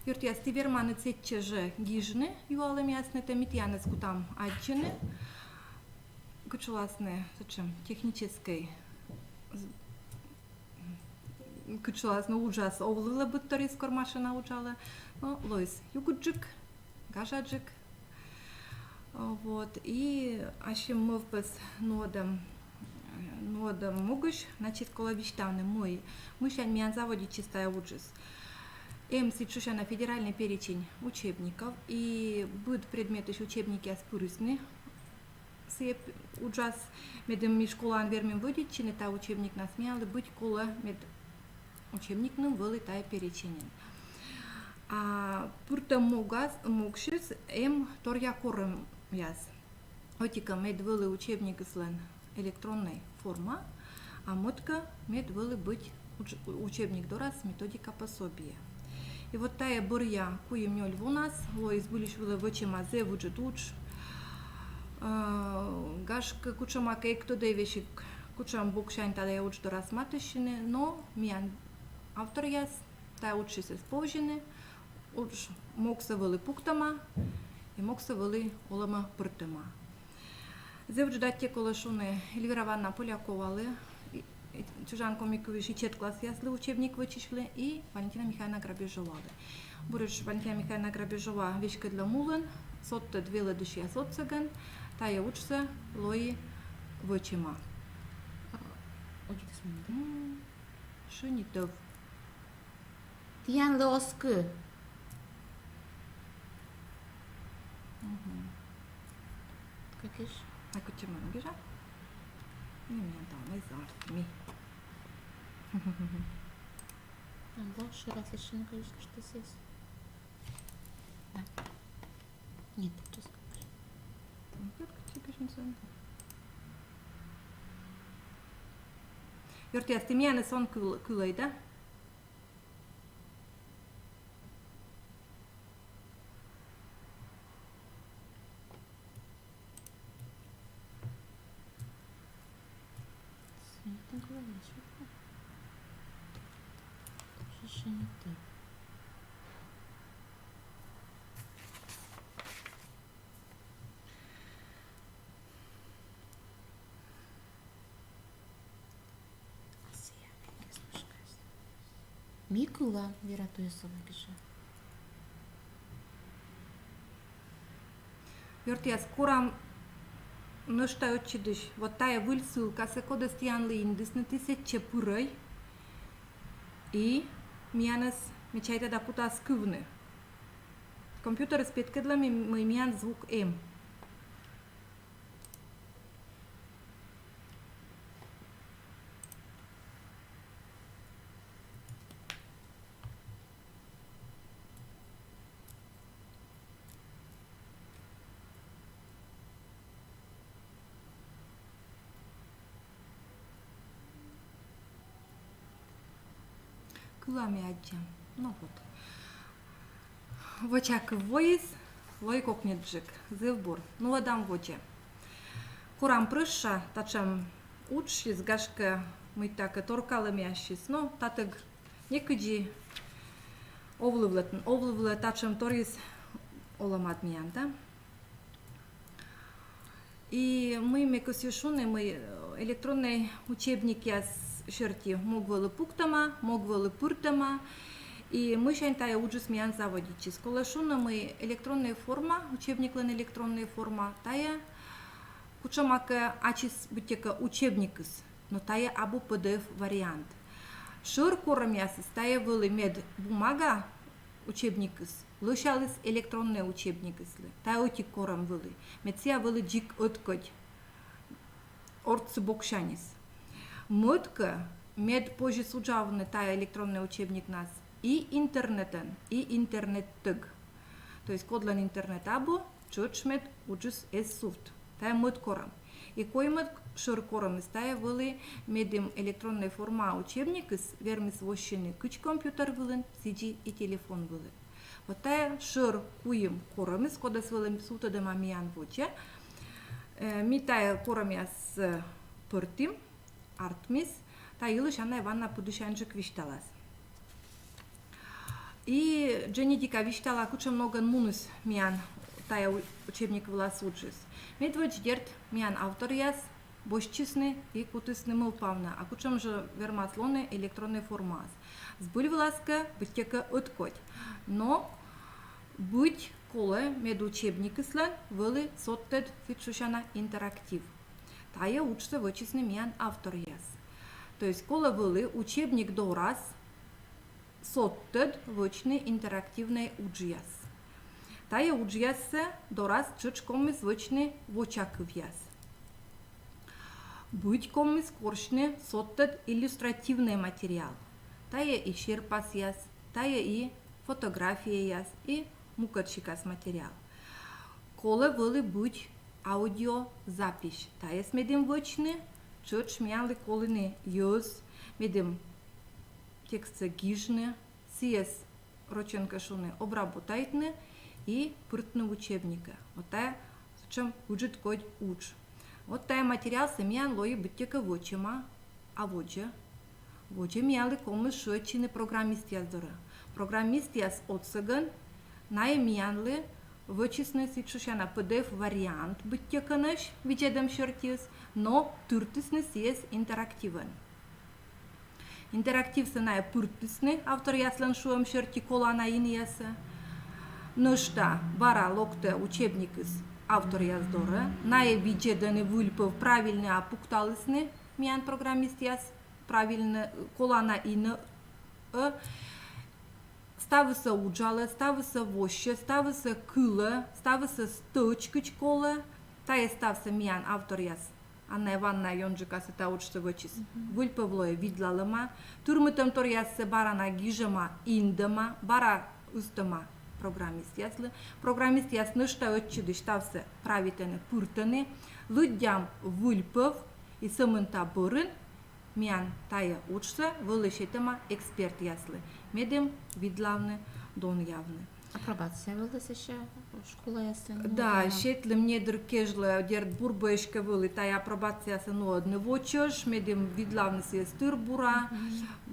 Юртяс тиверманы цетче же гижны, юалым ясны, темитьянес кутам аджины. Кучуласны, зачем, технической кучуласны ужас овлыла бутторис кормашина учала. Ну, лойс югуджик, гажаджик. Вот, и ашим мовпес нодам мугуш, значит, коловиштаны мой. Мышань меня заводит чистая ужас. МС на федеральный перечень учебников, и будут предметы учебники аспурисны. Сеп ужас медем школан вермим водить, чины та учебник насмял, быть кола мед учебникным вылы та перечень. А пурта мугшис торя корм яс. Отика мед вылы учебник слен электронной форма, а мотка мед вылы быть учебник дорас методика пособия. И вот тая бурья, куем нёль в нас, лоис булиш вылы вычема зе вуджет уч, гашка кучама кейк то девишик, кучам букшань тада я уч дорас матышины, но миян автор яс, тая учи се сповжены, уч мокса вылы пуктама, и мокса вылы олама пыртама. Зе уч датте колошуны Эльвира Ивановна Поляковалы, Чужанко Микович и класс ясли учебник вычислили, и Валентина Михайловна Грабежова. Бурыш Валентина Михайловна Грабежова вещка для мулен, сотте две ледышья соцеген, тая учится лои вычима. Шинитов. Тиян лоскы. Как ишь? А кучема гижа? Не меня там, не зарт ми. Больше различные количество, что здесь. Да. Нет, ты что скажешь? Юртяс, ты меня сон кулай, да? Это говоришь, что не ты. Микула, виратує собакиша. Юртяс, курам нășta очидыш. Вот тая выльсу, касе кода стиан линдис на тысяче пурой. И мианес мечайта да пута скывны. Компьютер спеткедла мы миан звук М. Кылами аджам. Ну вот. Вочак воис, лой кокнеджик, зевбур. Ну ладам воче. Курам прыша, тачам учшис, гашка мы так торкала мяшис. Ну, татыг некыджи овлывлы тачам торис оламат миянта. И мы мекосюшуны, мы электронный учебник я шерти могвалы пуктама, могвалы пуртама, и мы шантая уджус миян заводичи. Сколашуна мы электронная форма, учебник лен электронная форма, тая кучамака ачис бутека учебникс, но тая абу PDF вариант. Шир корам ясис, тая вылы мед бумага учебникс, лышалыс электронные учебникс, тая оти корам вылы, медсия вылы джик откодь, орцы бокшанис. Модка мед позже суджавны тая электронный учебник нас и интернетен, и интернет-тыг. То есть кодлан интернет або чучмет уджус эс суфт. Тая мод корам. И кой мод шир корам тая вылы медим электронной форма учебник из вермис вощины кыч компьютер вылын, сиджи и телефон вылы. Вот тая шир куем корам из кода с вылым сута де мамиян воче. Ми тая корам яс пыртим. Артмис, та Илыш Анна Ивановна Подушанчик вишталас. И генетика виштала куча много мунус миан тая учебник влас учис. Медведь дерт миан автор яс, бощисны и кутысны мылпавна, а кучам же вермаслоны электронный формаз. Сбыль власка бытека откоть. Но быть коле мед учебник ислен вели соттед фитшушана интерактив. Тая учится вычисны миан автор яс. То есть коле вели учебник до раз соттед вычны интерактивный уджияс. Тая уджиясе до раз чуч комис вычны вочаков яс. Быть комис коршны соттед иллюстративный материал. Тая и шерпас яс, тая и фотография яс, и мукачикас материал. Коле вели быть аудиозапись. Тая смедим вычны чуч мянли колыны юз, медим тексты гижны, сиес роченка шуны обработайтны и пыртны учебника. Вот тая, чем учит код уч. Вот тая материал семьян лои бытека вочема, а воче. Воче мияли комы шуечины программист яздора. Программист яз отсаган, най миянли вычисны сичушана PDF вариант бытека наш, видедам шертис, но туртисны сиес интерактивен. Интерактив се най пуртисни, автор яслен шуем шерти кола на иниясе. Нъща бара локте учебник из автор яздора, най виджедане вульпъв правилни апукталисни, миян програмист яс правилна кола на ина. Става се уджале, става се воше, става се къле, става се стъчкич коле, тая став се миян автор яс. Анна Ивановна Йонджика се та учится вычис. Вульпавло е видлалама, турмытам тор яс се бара на гижама индама, бара устама програмист яслы. Програмист яс нъща отчиди щав се правитене пуртане, лудям вульпав и съмънта бърен, миян тая учса, вълешетама експерт яслы. Медем видлавне дон явне. Апробация вели се ще школа ясен. Да, шетле мне дъркежле дерт бурбешка вели тая апробация се но одне вочеш, медем видлавне се стърбура,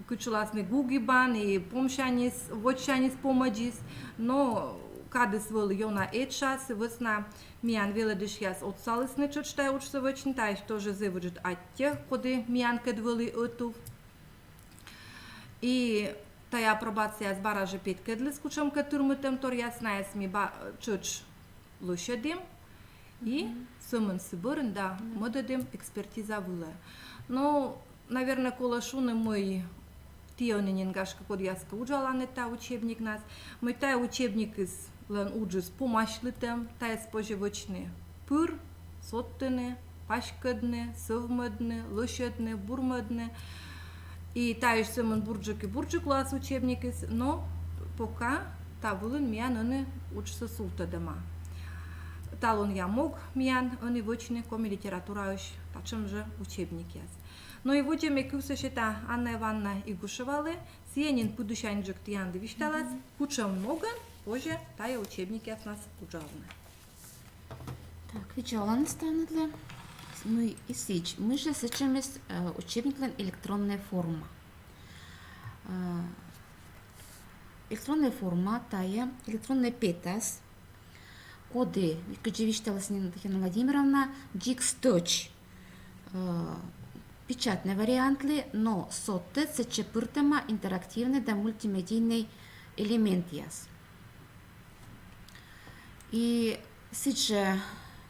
кучулас не гугибан и помшанис, вочанис помаджис, но кадес вели йона етша се въсна миян веле деш яс отсалис не чуч тая учса вочни, тая що же зевъджет аття, коде миян кед вели отов. И тая апробация с бараже пет кедле скучам катурмътъм тор ясна яс ми чуч лъшадим и съмън се бърн, да, мъдадим експертиза въле. Но, наверное, кола шуна мой тия ненгашка код яска уджала не та учебник нас. Мой тая учебник из лън уджус помашлитъм, тая споживъчне пър, соттене, пашкъдне, съвмъдне, лъшадне, бурмъдне. И тая съмън бурджак и бурджак лас учебник, но пока тавулен миян ъне учса султа дема. Талон я мог миян ъне въчне коми литература ъш, тачам же учебник яс. Но и вучеме кюсешета Анна Ивановна Игушевале, сиенин пудушанджак тиян да вишталас, кучам много, позже тая учебник яс нас уджавне. Так, виджала не стане ли? Ну и сич. Мы же сечем учебник электронная форма. Электронная форма, тая, электронная петас, коды, как же виштала с ним Татьяна Владимировна, Jigstoch. Печатный вариант ли, но сотте се чепыртема интерактивный да мультимедийный элемент яс. И сейчас,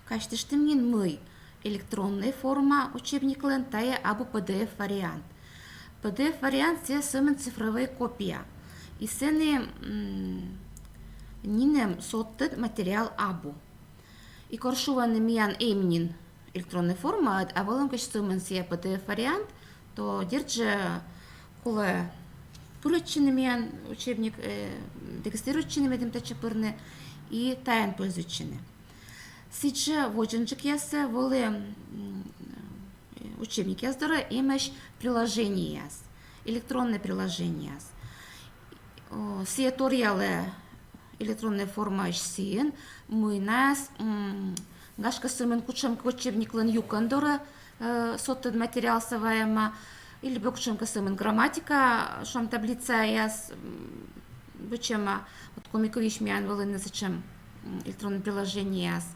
кажется, что мне мы электронная форма учебник тая або PDF вариант. PDF вариант се съмен цифровая копия. И се нинем соттет материал або. И коршуване миян емнин электронная форма, а волам каш съмен се PDF вариант, то держа коле поръчен миян учебник, текстиручен медем тача пърне и таен пользучене. Сича воченчик яса воле учебник яздора имаш приложение яс, электронное приложение яс. Сиеториале электронная форма сиен, мы нас гашка съмен кучам учебник лен юкандора соттед материал саваема или бе кучам съмен граматика, шам таблица яс вычема от комикович миян волыны зачем электронное приложение яс.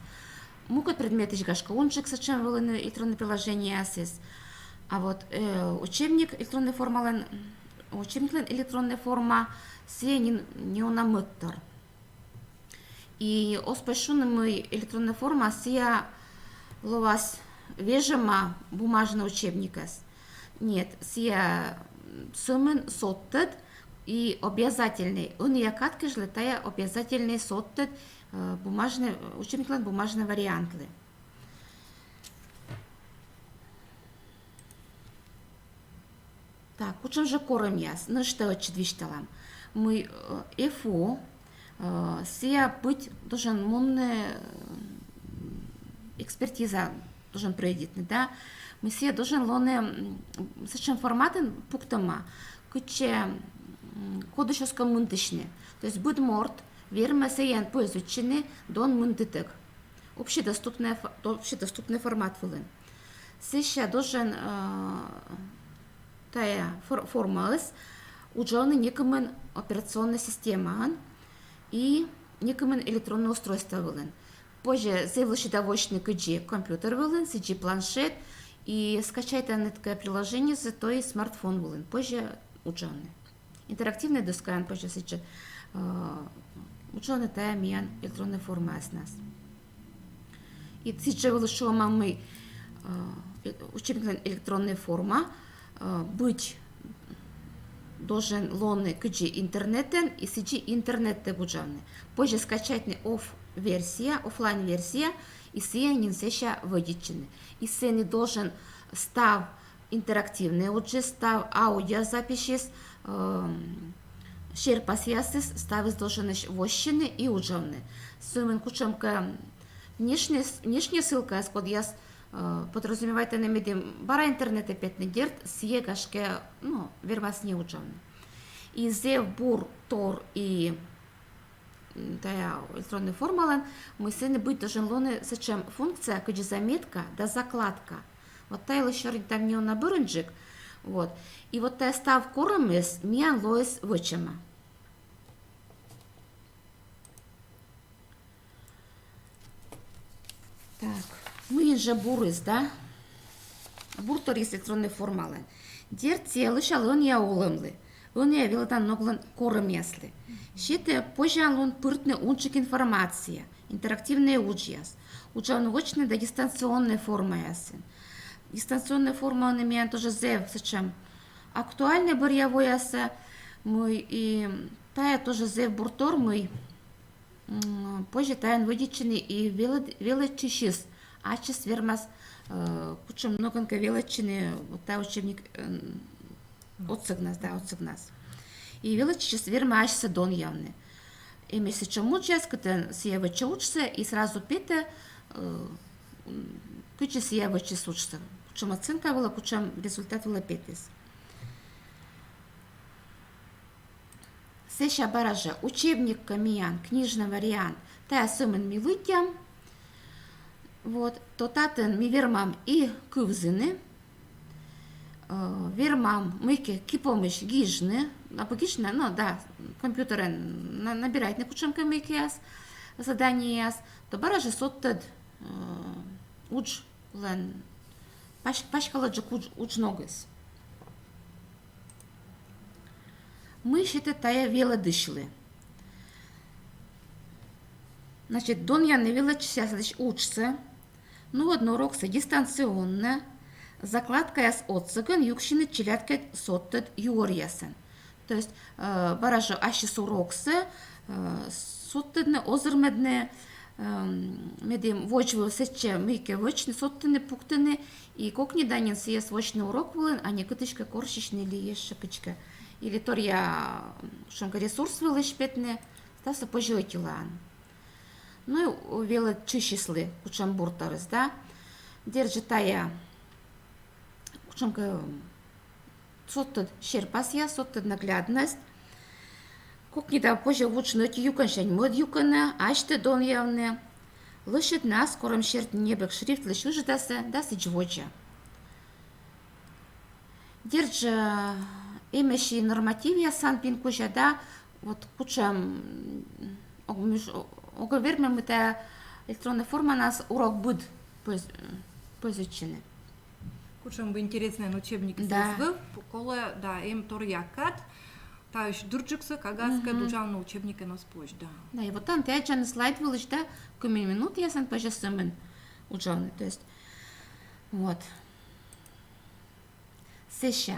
Мукат предметы жгашка унчик зачем волыны электронное приложение ясис. А вот учебник электронной формален учебниклен электронная форма се не унамыттыр. И оспешуны электронная форма сия ловас вежема бумажный учебникас. Нет, сия сумен соттет и обязательный. Он якат кежлетая обязательный соттет бумажный учебниклен бумажный вариантлы. Так, учим же кором яс. Ну что четвишталам. Мы ФО сия быть должен мунная экспертиза должен пройти, да? Мы сия должен лоне зачем форматы пуктама, куче кодышоска мунтышне. То есть будет морд, верма сеян по изучению дон мунтытек. Общедоступный формат волен. Сия должен тая формалс ученый некомен операционная система и некомен электронное устройство волен. Позже заявляющий довольный кджи компьютер волен, сиджи планшет и скачайте такое приложение за то и смартфон волен. Позже ученый. Интерактивный доска позже сиджи ученый тая миян электронная форма с нас. И сиджи волшо мамы учебник электронная форма быть должен лоны кджи интернетен и сиджи интернет буджаны. Позже скачать офлайн версия и сия нинсеша выдичены. И сени должен став интерактивный уже став аудиозаписи шерпасьясис ставис должен вощены и уджаны. Сумен кучамка внешняя ссылка с код яс подразумевает на медиум бара интернет опять не дерт сие гашке вермас не ученый. И зе бур тор и тая электронная формула мы сene быть должен лоны зачем функция как заметка да закладка. Вот та еще там не на бырынджик. Вот. И вот та став коромес миан лоис вычема. Так. Мы же бурыз, да? Бур торис электронной формалы. Дерти лышалон я улымлы. Он я вилдан ноглан корым ясли. Щите пожалон пыртны унчик информация. Интерактивные уджияс. Учан очная да дистанционная форма ясен. Дистанционная форма он имеет тоже зев, зачем? Актуальная барьявой яса. Мы и тая тоже зев буртор мы позже таян выдичены и величишис. Ачис вермас кучам многонка величины вот та учебник отсыгнас, да, отсыгнас. И величис верма ачса дон явны. И месячем учас, когда сия выча учится, и сразу пите куча сия выча учится. Кучам оценка была, кучам результат была петис. Сеша баража учебник камиян, книжный вариант, та сумен милутям. Вот, то татен ми вермам и кувзины, вермам мыки кипомыш гижны, апогишны, ну да, компьютеры набирать на кучемка мыкиас, задание, то баражи соттед уч лен, пашкаладжик уч ногыс. Мы считаем тая вела дышлы. Значит, дон я не вела сейчас учится. Ну, одно урокса дистанционно, закладка с отцыган, юкшины челятка соттед юорьясен. То есть, баража ашис урокса, соттедне озермедне, медим вочвы сече мыке вочны, соттедне пуктене, и кокни данин сиес вочный урок вылен, а не кытышка коршичный или ешакачка. Или торья шонка ресурс вылыш петне, стаса пожойтилан. Ну и вела чищислы, кучам буртарыз, да? Держи тая, кучамка соттед шерпасья, соттед наглядность. Кукни да позже вучнуть юканшань мод юкана, аште дон явне. Лышит нас, скором шерт небек шрифт лышу же даса джводжа. Держи имеши нормативия сан пин куча, да? вот кучам оговерме мы та электронная форма нас урок будет позичены. Кучам бы интересный учебник Да. ССВ, коли, да, им торякат, та еще дурджикса, кагаска, дуджан учебника нас позже, да. Да, и вот там ты один слайд вылечь, да, кроме минут я сам позже сам ученый, то есть вот. Сеща.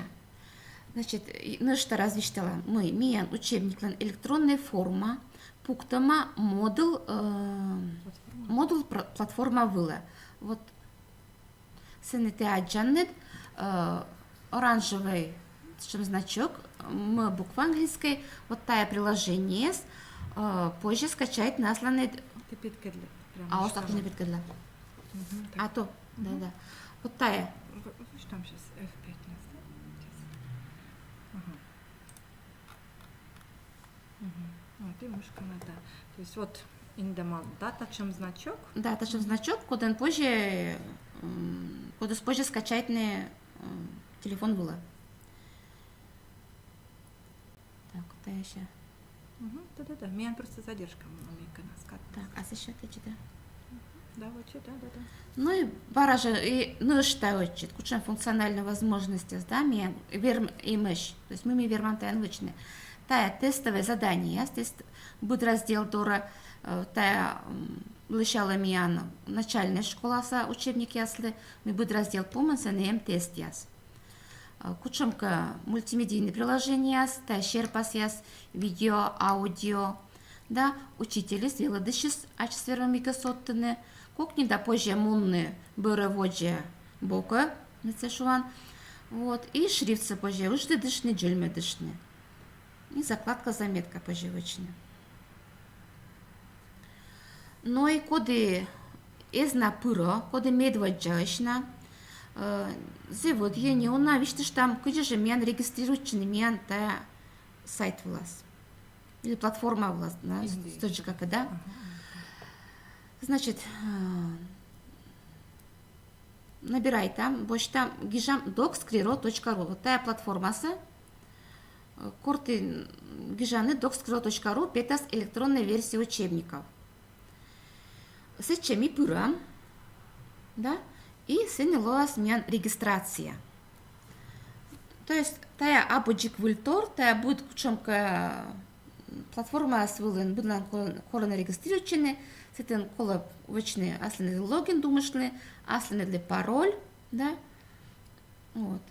Значит, ну что развиштала? Мы миян учебник электронная форма, пуктама модул платформа выла. Вот сенете аджанет оранжевый чем значок, мы буква английской, вот тая приложение позже скачать насланы. Ты питкедли. А вот так не питкедла. А то, да. Вот тая. Что там сейчас F5 Вот и мышка надо. То есть вот индемал, да, тачем значок. Да, тачем значок, куда позже скачать на телефон было. Так, та еще. Да. Меня просто задержка маленькая на Так, а еще ты читай. Да, вот да. Ну и баража, и ну что учит, куча функциональной возможности, да, меня верм и мышь, то есть мы вермам таянвычные. Тая тестовое задание, тест будет раздел дора, тая лишала меня начальная школа са учебник ясли, мы будет раздел помнится на тест яс. Кучамка мультимедийные приложения, тая шерпас яс, видео, аудио, да, учители сделали дышис, ачсверомика соттыны, кокни да позже мунны бырыводжи бока, нецешуван, вот, и шрифтсы позже, ужды дышны, джельмы дышны. И закладка заметка поживочная. Ну и коды эзна пыро, коды медваджашна, зевод ени она, видишь, там, где же мен регистрирующий мен та сайт влас. Или платформа влас, да, тоже как, да? Значит, набирай там, больше там гижам docs.ro, вот тая платформа са, корты гижаны docs.ro, петас электронной версии учебников. С чеми пырам, да, и сенелоас мен регистрация. То есть, тая абоджик вультор, тая будет кучомка платформа с вылын, будна колона регистрированы, сетен кола вычный аслен логин думашлы, аслен для пароль, да, вот.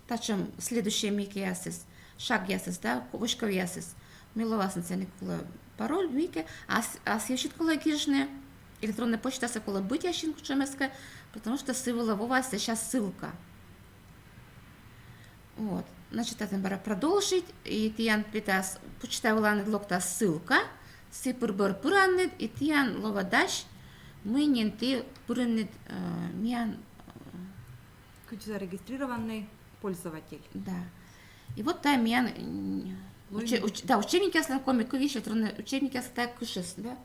Тачем следующий мик ясис, шаг ясис, да, вышков ясис, миловас на пароль, мике, а съещит кола гижны, электронная почта с кола быть ящин кучемеска, потому что сывала у вас сейчас ссылка. Вот. Значит, это надо продолжить, и тиян питас почитала локта ссылка, сипырбыр пыраннет, и тиян ловадаш, мы не ты пыраннет миян. Зарегистрированный пользователь. Да. И вот там миян, да, учебники ослан комику вещи, учебники ослан так кушес, да.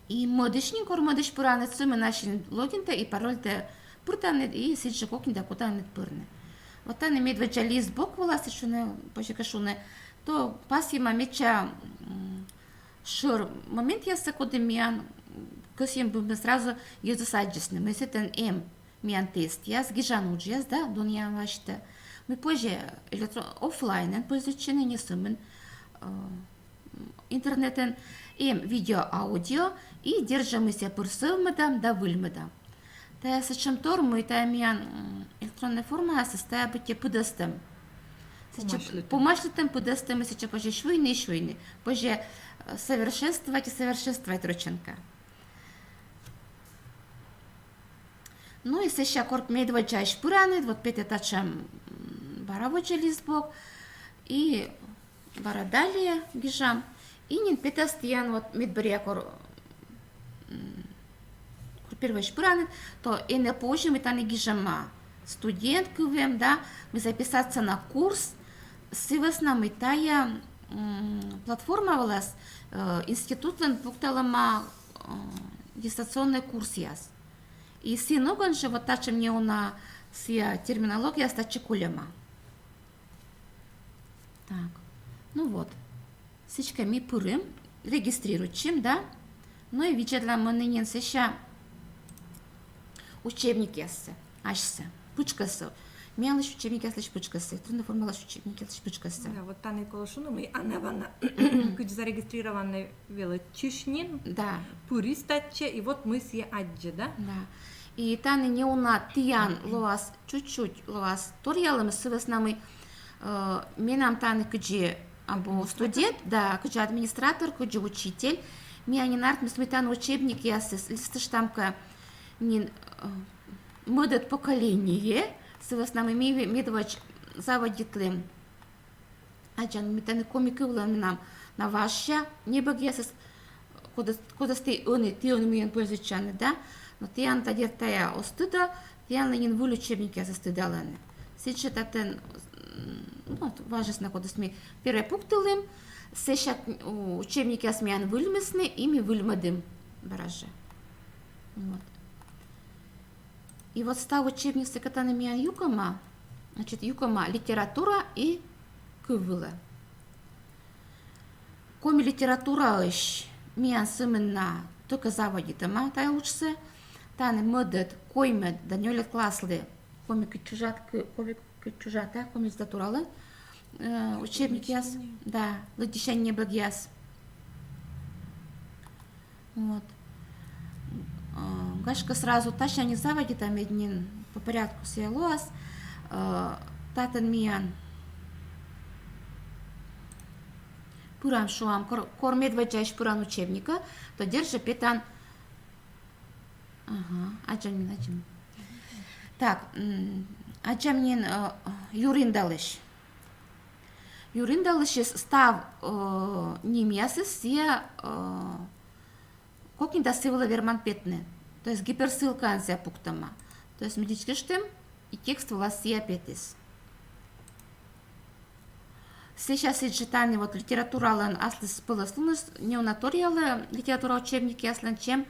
И модышник, модыш пыраннет, сумма наши логин-то и пароль-то пыртаннет, и сидши кокни да кутаннет пырнет. Вот там имеет веча лист бок власти, что не почекашуне, то пас има меча шур момент я се коде миян, късим бе сразу юза саджесне, мы сетен миян тест, яс гижан уджияс, да, дуния вашите, мы позже офлайнен позичены не сумен интернетен видео, аудио, и держим се пурсывмедам да выльмедам. Тая сечем торму и тая миян электронная форма состоит быть пудастым. Помашлитым пудастым и сейчас позже швейны, позже совершенствовать рученка. Ну и сейчас корп медва чаш пуранит, вот пять этачем баравочи листбок и барадалия гижам, и нин пятастиян вот медбарьякор первый шпранет, то и не позже мы там не гижама студент кувем, да, мы записаться на курс, сивасна мы тая платформа влас институтен пукталама дистанционный курс яс. И синоган же вот тачем мне она сия терминология стачи кулема. Так. Ну вот. Всички ми пырым, регистрируем, да? Ну и виджетлам мынынен сеша учебник яссы, ашсы, пучкасы. Мелыш учебник яслыш пучкасы, трудно формалаш учебник яслыш пучкасы. Да, вот таны колошуну мы анавана күч зарегистрированный велочишнин, Да, пуристатче, и вот мы с аджи, да? да. И таны не уна тиян лоас, чуть-чуть лоас, торьялым сывыс намы, менам таны кыджи або студент, да, кыджи администратор, кыджи учитель, мианинарт, мы сметан учебник ясыс, листы штамка, нин мыдат поколение, сывыс намы медвач заводитлым, аджан метаны комики улам нам на ваша, не баг ясыс, куда сты они, ты он миен пользуются, да? Но тиян та дертая остыда, тиян ленин выл учебник ясыс стыдаланы. Сейчас это, ну, важно, куда сме первый пунктылым, сейчас учебник яс миан выльмесны, ими выльмадым бараже. Вот. И вот став учебник секретаря миан юкома, значит, юкома литература и кывыла. Коми литература ищ миан сымена только заводит, ама тай лучше, таны мыдет, коймет, да нёлет класслы, коми чужат, коми литературалы, учебник яс, да, лыдишение баг яс. Вот. Гашка сразу таща не заводит, там однин по порядку сиелуас, татан миан. Пурам шуам, кормет ваджаешь пуран учебника, то держи петан. Ага, аджамин. Так, аджамин юриндалыш. Юриндалыш став немясыс, я кокинда сывала верман петны. То есть гиперссылка анзя пуктама. То есть медичкиштем и текст власия петис. Сейчас и читание вот литературалан аслыс пылыслыныс, неонаториалы литература учебники аслан чем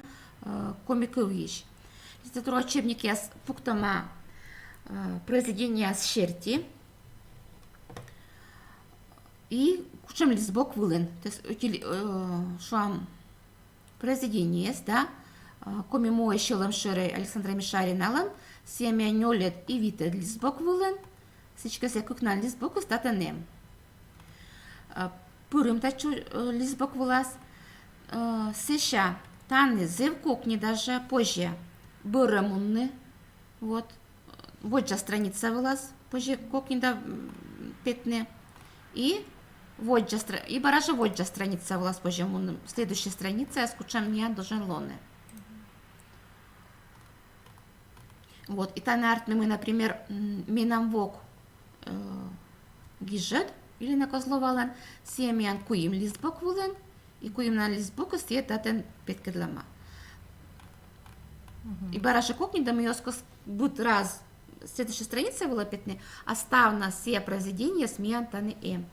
комикы виш. Литература учебники ас пуктама произведения с шерти и кучам лисбок вылен. То есть шуам произведение есть, да, коми мой щелом шерей Александра Мишариналан, семя нёлет и витед лисбок вылен, сейчас я кукна лисбок статанем. Пурым тачу лисбок вылаз, сеша таны зев кокни даже позже бырамунны, вот, вот же страница вылаз, позже кокни да петне, и вот же, и баража вот же страница вылаз позже мунны, следующая страница я скучам не должен лоны. Вот, и танартны мы, например, минам вок гижет, или на козловалан, семян куим листбок вулен, и куим на листбоку стоит датен петкедлама. И бараша кокни да миоскос будет раз, следующая страница была пятне, остав на все произведения смеян таны эм.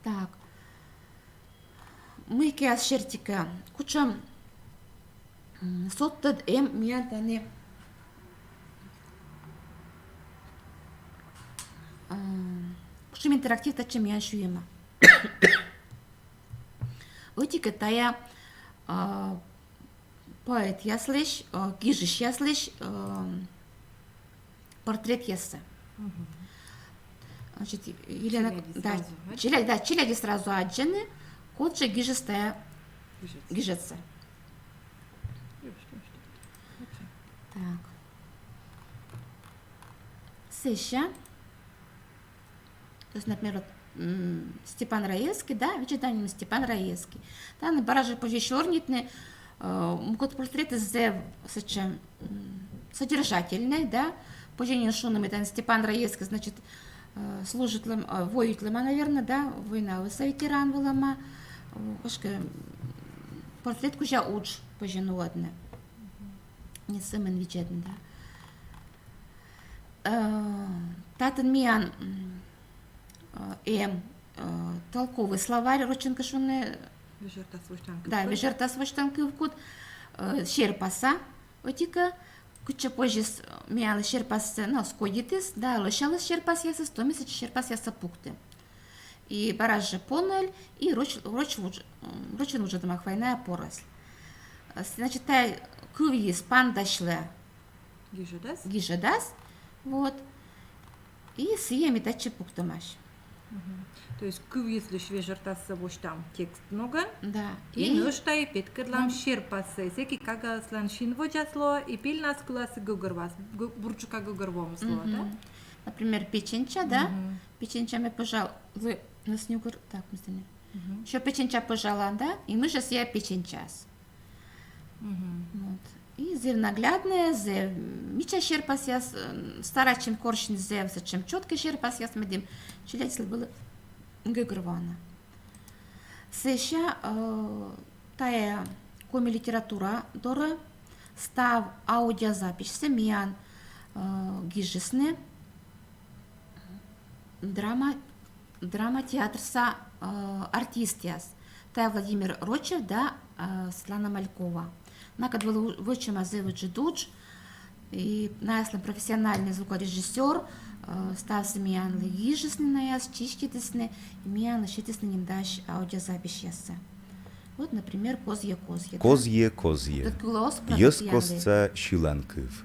Так. Мы киас шертика, кучам соттад эм миян таны кучам интерактив тача миян шуема. Отика тая поэт яслыш, гижиш яслыш, портрет ясы. Значит, Елена, челяди сразу аджены, кот же гижистая гижется. Так. Сеща. То есть, например, вот, Степан Раевский, да, вычитание Степан Раевский. Да, на бараже позже чернитны, кот портреты зев сочем содержательные, да, позже не шунами, там Степан Раевский, значит, служит воюет лама, наверное, да, война высо ветеран лама, портрет кужа удж позже ну ладно. Не сымен вичетн, да. Татан миян толковый словарь роченка шуны. Вежерта свой штанг. Да, вежерта свой штанг вкут. Шерпаса, отика, Куча позже мияны шерпасы, ну, скодитис, да, лошалы шерпас ясыс, то месяц шерпас яса пукты. И баражы понель, и рочин уже дома хвойная поросль. Значит, та кувьис пандашле Гижедас? гижедас, вот, и съеми тачи пуктамаш. То есть кыв, если швежертасы вот там текст много. Да. И ныштай петкедлам шерпасы. Секи кага слан шинводжасло и пильнас куласы гугурвас. Бурчука гугурвомсло, да? Например, печенча, да? Печенча мы пожал, вы нас не угор... Так, мы знаем. Еще печенча пожала, да? И мы сейчас я печенчас. Вот. И зев наглядное, зев мича шерпас яс, старачим коршин зев, чем четко шерпас яс медим, чилятел было гугурвана. Сеща тая коми литература дора став аудиозапись семьян гижесны драма театрса артистяс. Тая Владимир Рочев да Светлана Малькова. Накад было вычима зевычи дудж и наяслен профессиональный звукорежиссер став семьян гижесны наяс чичкитесны и миян щитесны нимдаш аудиозапись яса. Вот, например, козье. Козье. Тут голос Йыскосца шиланкыв.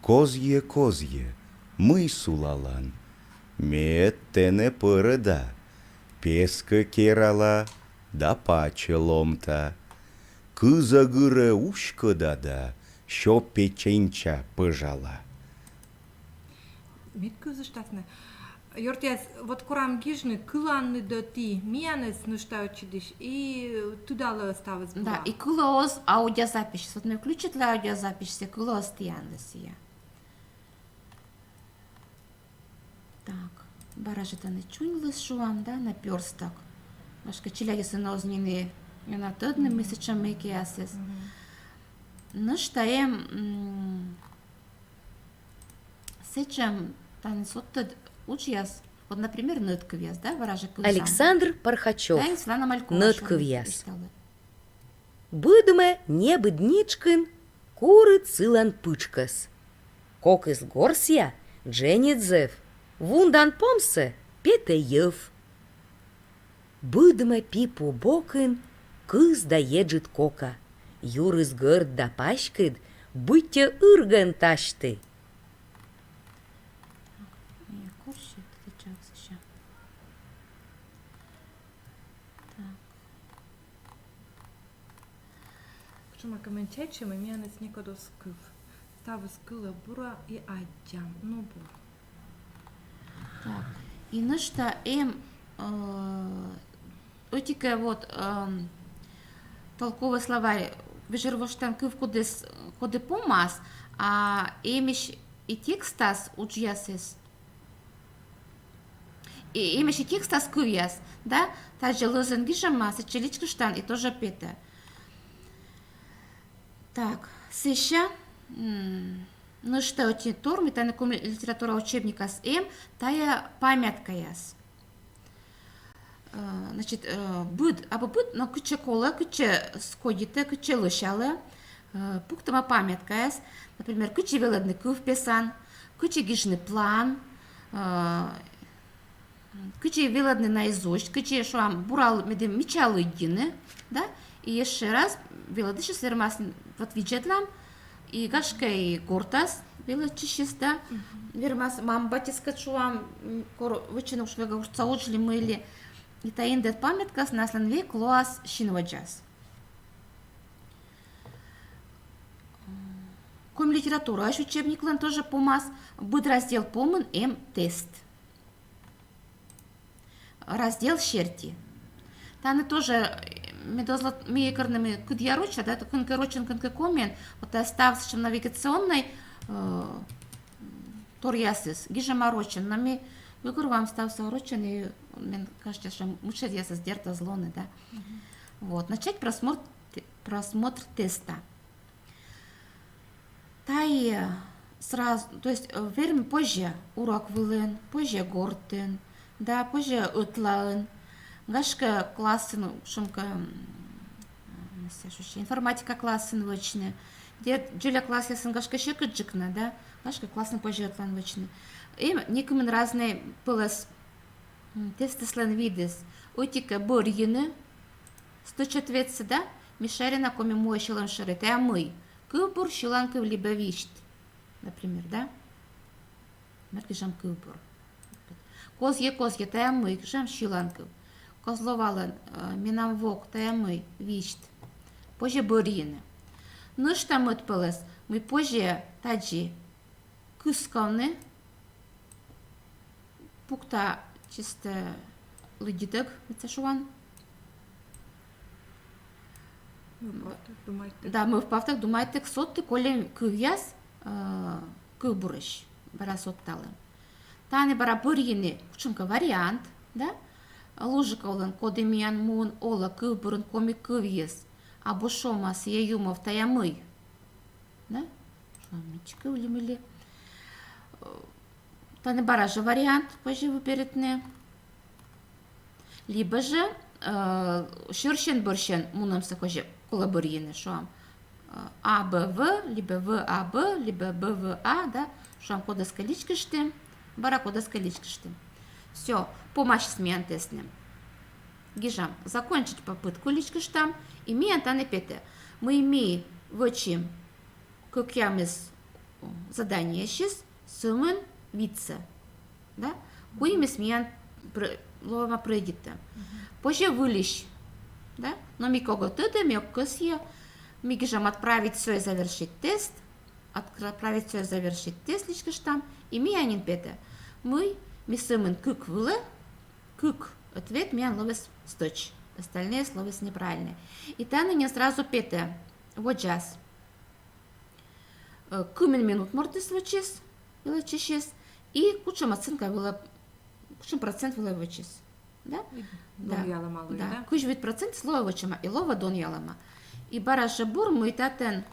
Козье, мы сулалан. Меттене пырыда. Песка керала, да паче ломта. Кыза гыре ушкыда да, шо печенча пыжала. Мит кызыштасны. Йортяс, вот курам гижны, кыланны да ти, миянес ныштай и туда ставыз была. Да, и голос аудиозапись. Вот мне включит ли аудиозапись, все голос тиянлысия. Так, баражита не чунилась шуам, да, наперсток. Машка челягисы нознины, и на тодны месячам мекиасис. Ну, штаем сечем танцуттед учьяс. Вот, например, нытковяс, да, баражик. Александр Пархачев. Да, Светлана Малькова. Нытковяс. Будме небыдничкин, куры цилан пычкас. Кок из горсья, Дженидзев, вундан помсе, Петеев. Будме пипу бокин, кыз да еджит кока. Юрыс гырд да пашкыд, будьте ырган ташты. Чума коментачи, мы миянес некогда скыв. Ставыз кыла бура и адjam. Ну, бур. Так, и ну что, отика вот толковый словарь, вежервоштан кыв коды помас, а эмиш и текстас учьясес. И эмиш и текстас кывьяс, да? Также лозен гишамас, и челичкаштан, и тоже пета. Так, сеща, ну что, эти торми, та на литература учебника с тая памятка яс. Значит, быд, но куча кола, куча скодите, куча лышалы, пуктама памятка яс, например, куча велодный кув песан, куча гишный план, куча велодный наизусть, куча шуам бурал медем мечалы едины, да, и еще раз велодыши свермас вот виджетлам, и гашка и гортас, велочищиста, вермас мамбатис качуам, вычинув швега урцаучли мыли, и таиндет памяткас наслан век лоас шинваджас. Ком литература, а еще учебник лан тоже помас, будет раздел помын тест. Раздел щерти. Таны тоже медозлат миекарными кудьяроча, да, то конкорочен конкокомен, вот остав с навигационной торьясис, гижеморочен, нами выгор вам став сорочен, и мне кажется, что мучать я создерта злоны, да. Вот, начать просмотр теста. Тай сразу, то есть верим позже урок вылен, позже гортен, да, позже утлаен, гашка классен, шумка, информатика классен вочне, Дед Джуля класс ясын гашка шекыджикна, да? Гашка классно пожертвован вычны. И никому разные пылас тестеслен видес. Утика борьины, стучатвется, да? Мишарина коми мой щелан шарит, а мы. Кылбур щеланков либо вишт. Например, да? Мерки жам кылбур. Козье, тая мы, жам щеланков. Козловалан, минам вок, тая мы, вишт. Позже борьины. Ну что мы отпылас? Мы позже таджи кысканы. Пукта чисто лыдитек, это шуан. Да, мы в пафтах думаете, сотты, коли кывьяс, кывбурыш, бара сотталы. Таны бара бурьины, кучунка вариант, да? Лужика олан кодемиян мун ола кывбурын коми кывьяс, а бушома с еюмов таямый. Да? Шламичка улимили. Таны бара же вариант, позже выберетне. Либо же шершен-борщен мунамса коже коллаборины, что А, Б, В, либо В, А, Б, либо Б, В, А, да, что кода скаличка штым, бара кода скаличка штым. Все, помощь с меня тестным. Гижам, закончить попытку личка штам, имея таны пете. Мы имеем вычим, как я мис задание сейчас, сумен вице, да, куими смеян лова пройдите. Позже вылищ, да? Но ми кого тыды, ми оккосье, ми гижам отправить все и завершить тест, отправить все и завершить тест личка штам, и ми анин пете. Мы сымын кык вылы, кык ответ ми ловес сточ, остальные слова неправильные. И таны не сразу пете, вот час. Кумен минут морты свочис, было чешис, и кучам оценка была, кучам процент было вычис. Да? Дон ялама, да? Куч вид процент слова вычима, и лова дон ялама. И бараша бур мы татен.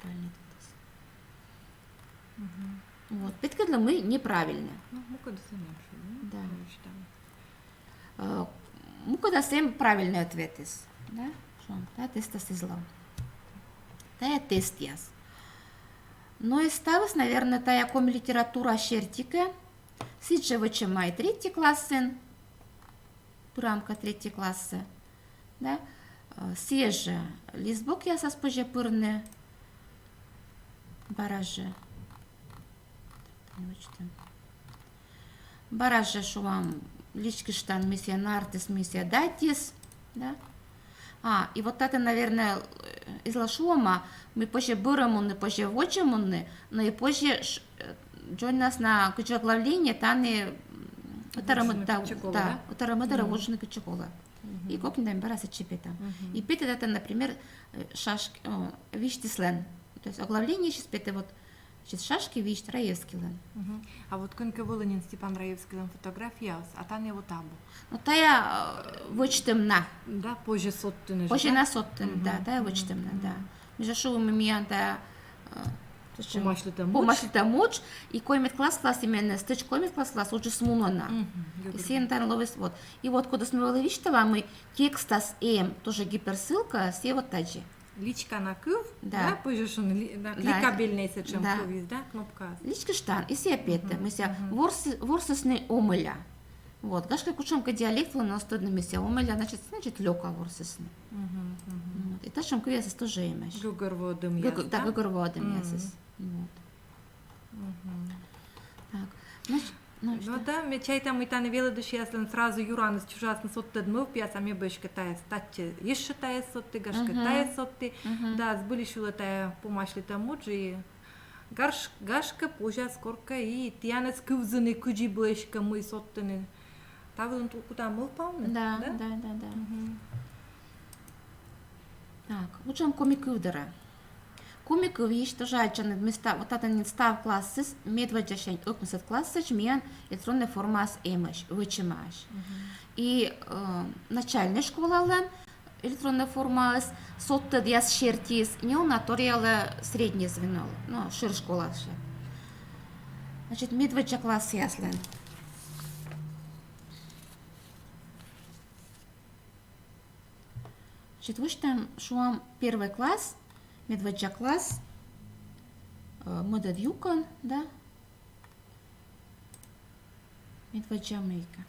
Правильно. Вот, петка для мы неправильно. Ну, куда самим, Да. Мы когда сам правильный ответ из, да? Что? Да, тест излал. Тая тест яс. Но и ставилась, наверное, тая ком литература шертика. Сиджа вычимай третий классын, прамка третий классы, да, сежа лизбок я саспожа пырне, бараже шуам лички штан миссия нартис, миссия датис, да. И вот это, наверное, из лашуама мы позже бырамуны, позже вочамуны, но и позже Джон нас на кучоглавление, таны утарамыдара вожжины кучокола. И как не бараса чипета. И петет это, например, шашки, виштислен. То есть оглавление сейчас петет вот шашки вишт Раевский лен. А вот конка Волынин Степан Раевский лен фотография, а тане вот абу. Ну тая вочтем на. Да, позже соттыны. Позже на соттын, да, тая вочтем на, да. Между шоуми миянта помашлита муч, и коймет класс именно стыч коймет класс уже смунона. И сентар ловис вот. И вот куда смывала вичтала мы текстас тоже гиперссылка, все вот таджи. Личка на кыв, да, позже что кликабельный сечем кывис, да, кнопка. Личка штан, и все опять, мы ся ворсесный омыля. Вот, гашка кучомка диалект, но стыдно мы ся омыля, значит лёка ворсесный. И та чем кывясис тоже имеешь. Гугорводым яс, да? Да, гугорводым ясис. Вот. Так, ну да, ми чайтам и тане веле души яслен сразу юраныс чужасно сотты дмыв пьяс, а ми бешка тая статче еще тая сотты, гашка тая сотты, да, сбыли шула тая помашлита муджи, гашка пожа скорка и тянец кывзыны куджи бешка мы соттыны. Тавылын куда мыл пауны? Да. Так, учим комикывдара. Комиков есть тоже альчаны места, вот это не став классис, медведящень окнусет классич, мен электронная форма с эмэш, вычимаешь. И начальная школа лен, электронная форма с сотта диас шертис, не у наториала среднее звено, ну, шир школа. Значит, медведя класс яслен. Четвертым шуам первый класс, медведжа класс, модад юкон, да? Медведжа мейка.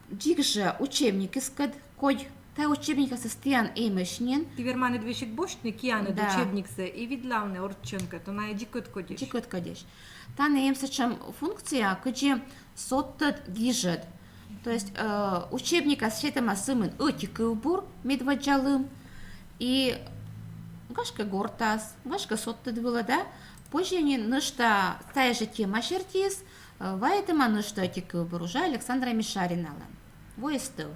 Дикже учебник искад, кой, та учебника состоян эймешнин, Ти вермане двешек бошник, яне Да. до учебник се и видлавне орченка, то на дикот кодиш. дикот кадеш. Та не им сечем функция, где соттат гижет. То есть учебника с этим сымын этикылбур медведжалым и гашка гортас, гашка соттат было, да? Позже они нышта тая же тема шертис, поэтому нышта этикылбур уже Александра Мишаринала. Воистыл.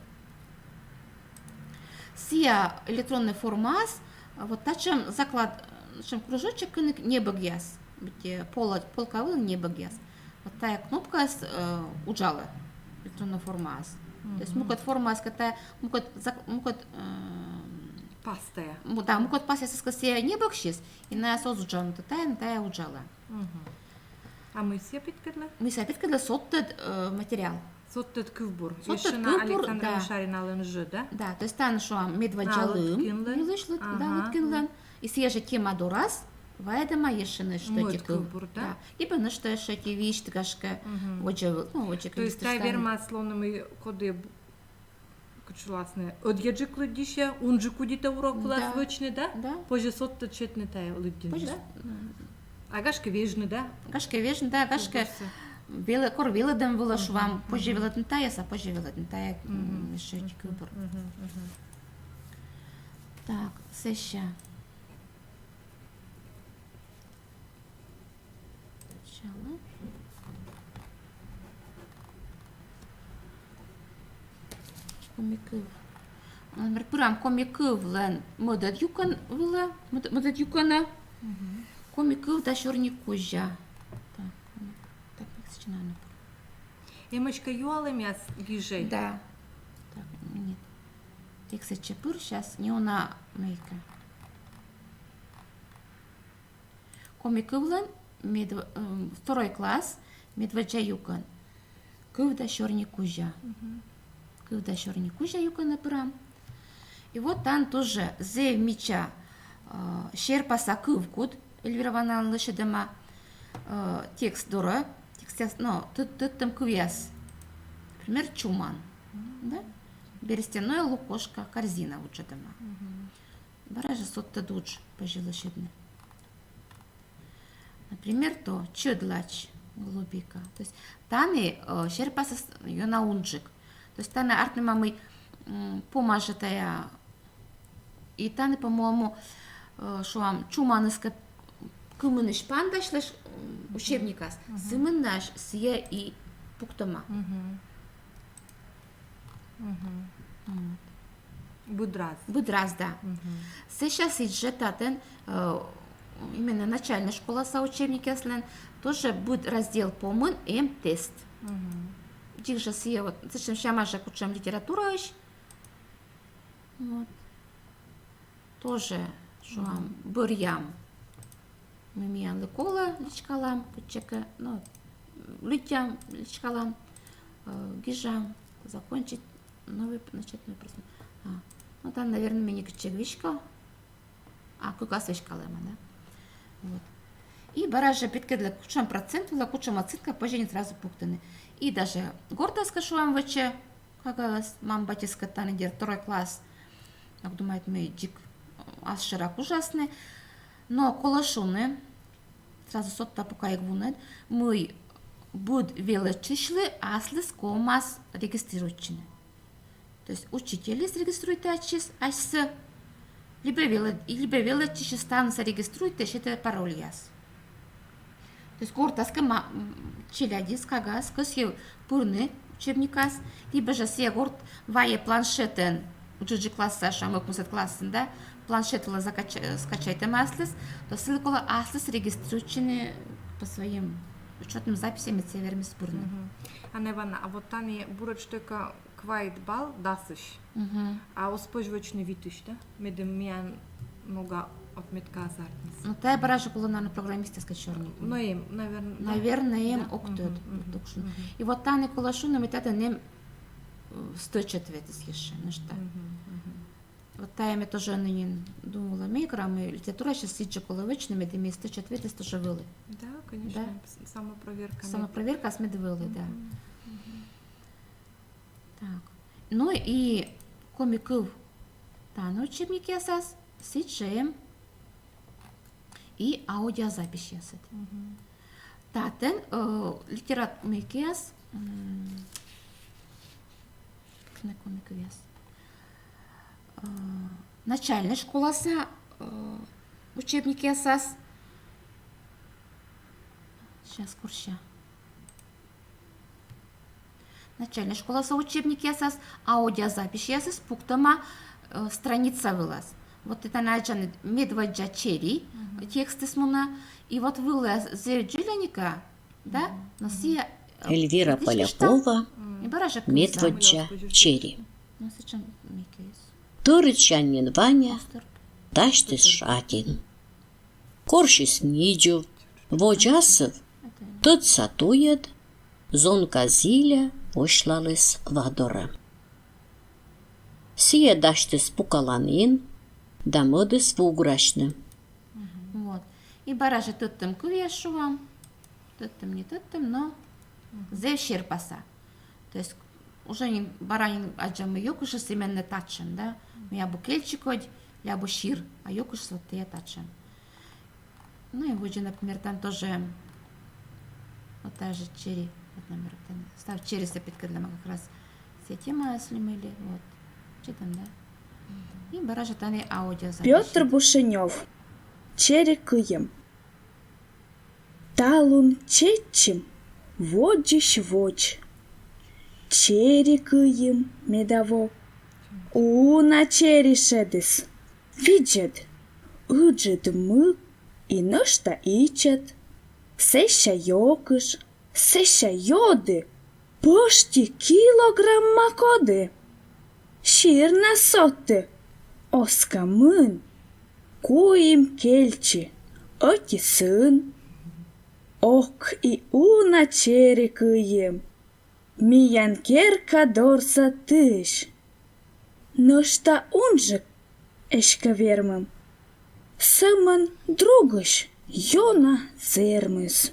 Сия электронный формас, вот та чем заклад, чем кружочек не багяс, полковый не багяс. Вот тая кнопка с уджала электронный формас. То есть мукот формас, это мукот Пастая. да, мукот пасия сия не багшис, и на созуджан тая уджала. А мы все питкадла? Мы опять когда соттед материал. Соттет кывбур. Соттет Еще на кывбур, Александра да. Мишарина ЛНЖ, да? Да, то есть там что медведжалым, лыткинлен. да, Ага. лыткинлен. И свежая тема дорас, вайдама ешены что Мод тикыл. кывбур, да? Либо на что эти вещи тгашка, оче, ну оче То есть тай верма словными коды кучуласны. Одъеджиклы дише, унжи кудите урок Да. класс вычны, да? Да. Позже соттет четны тай лыддин, Позже, да? Агашка вежны, да? гашка вежн, да, гашка Кубурсы. белый кор велодем было швам, позже велоден таяса, позже велоден тая еще тикылбур. Так, сеща. Сначала. Комикыв. Номер пырам комикыв лен модад юкан вила, модад юкана. Комикыв да шорни кужа. Так, так, как сейчас надо. Эмочка юалы мяс вижей. Да. Так, нет. Текст чепур сейчас не она мейка. Комикывлан второй класс медведжа юкан. Кывда шорни кужа. Кывда шорни кужа юкан напрам. И вот там тоже зе меча шерпаса кывкут Эльвира Ванна Лышедема текст дора. Текст, ну, тут там квес. Например, чуман. Да? Берестяное лукошко, корзина вот дома. Баража сотта дуч пожилошедны. Например, то чудлач, голубика. То есть таны шерпаса юнаунджик. То есть таны артны мамы помажетая. И таны, по-моему, что вам чуманыска кымыныш пандашлаш учебникас. Сымынаш сия и пуктома. Будраз. Будраз, да. Сейчас иджетатен именно начальная школа со учебники слен тоже будет раздел помын и тест. Дикже сия вот зачем шамаша кучам литература ищ. Вот. Тоже что вам бурьям. Мы миян лекола личкалам, кучека, ну, литям личкалам, гижам, закончить новый начатный процесс. Ну там, наверное, мини кучевичка, кукас вишкалема, да. Вот. И баража питка для кучам проценту, для кучам оценка, позже не сразу пуктаны. И даже гордо скажу вам ваче, как мам батиска танидер, второй класс, как думает, мы дик аж широк ужасный. Но колошуны, сразу сотта пока их вунет, мы буд величишлы, асли скомас регистрирующие. То есть учители зарегиструют ачис, ас либо величишлы станут зарегиструют, это пароль яс. То есть гортаска челядис, кагас, косьев пурны учебникас, либо же все горд вае планшетен, учеджи класса, шамок мусет классен, да, планшетла скачайте маслис, то ссылка аслис регистрирующие по своим учетным записям и цеверами спорны. А не вана, а вот тани бурочтека квайт бал дасыш, а оспожвачный витыш, да? Медем миян много отметка азартниц. Ну, та баража была, наверное, программистка черный. Но им, наверное. Наверное, им Да. октод. И вот та Николашуна, мы тогда не 104 еще, ну что. вот таями тоже ныне думала микрами, литература сейчас сидже коловичными, де місце четвертый тоже вили. Да, конечно, самопроверка. Самопроверка с медвили, да. Так. Ну и комиков тану учебники асас, сидже и аудиозапись ясет. Татен литерат микиас, не комиков яс. Начальная школасы учебники асас. Сейчас курща. Начальная школасы учебники асас, аудиозапись ясас, пуктама страница вылаз. Вот это наджаны медведжа черри тексты смуна, и вот вылаз зерджиляника, да, но сия Эльвира Полякова, и барашек Медведжа Черри. Ну сейчас микис. Торичанин Ваня, Таштис Шатин. Коршис Ниджу, Воджасов, тот сатует, зонка зиля пошлалис вадора. Сие даштис пукаланин, дамодис вуграшны. Вот. И баражи тут там кувешувам, тут там не тут там, но зевшир паса. То есть уже не баранин аджамы йокуши именно тачен, да? Я букельчикодь, я шир, а йокуш вот я тачен. Ну и вот же, например, там тоже вот та же черри, вот номер там, став черри запитка для как раз все темы, если мы или вот, что там, да? И баражи там и аудио запись. Петр Бушенев. Черри кыем. Талун четчим. Воджищ воч. Черри кыем медово. Уна черри шедис. Виджет. Уджет мык. И ношта ичет. Сеща йокыш. Сеща йоды. Пошти килограмма коды. Ширна сотты. Оскамын. Куим кельчи. Оти сын. Ок и уна черри кыем. Миян керка дорса тыш. Но что он же эшкавермым. Саман другыш. Йона зермыс.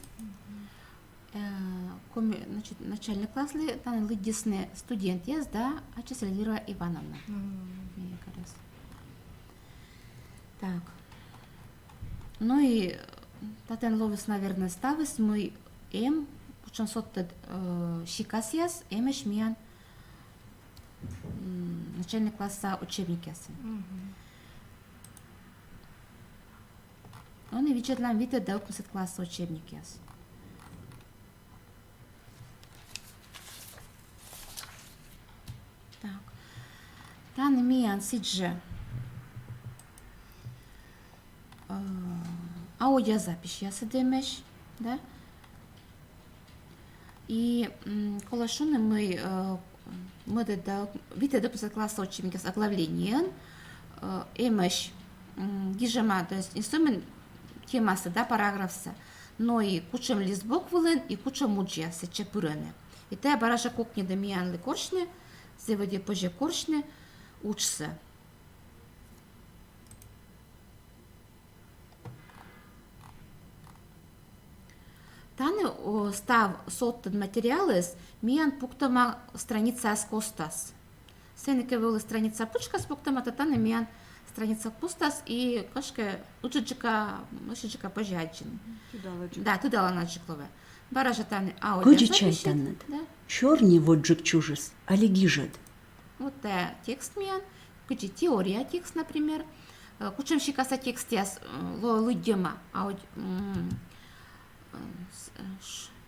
Значит, начальный класс там лидисный студент есть, да, а число Эльвира Ивановна. Мне кажется. Так. Ну и татен ловис, наверное, ставис мы учен сотты щикасьяс, эмеш миян начальный класса учебник ясын. Он и видит нам видит да укусит класса учебник яс. Так. Тан миян сидже аудиозапись ясы демеш, да? И колашуны мы да видит да укусит класса учебник яс оглавление эмеш гижема, то есть инструмент темасы, да, параграфсы, но и кучам лизбок вылен, и кучам муджия сече пюрене. И те бараша кокни да миян коршне, зеводи позже коршне, учся. Таны став соттен материалес, миян пуктама страница скостас. Сенеке вылы страница пучка с пуктама, таны миян страница пустас и кашка учичка пожачин. Да, туда лана чеклове. Баража таны Годи чай таннет. Да. Чорні воджик чужес, али гижет. Вот текст миян, кучи теория текст, например. Кучем щикаса текст яс лудема, а вот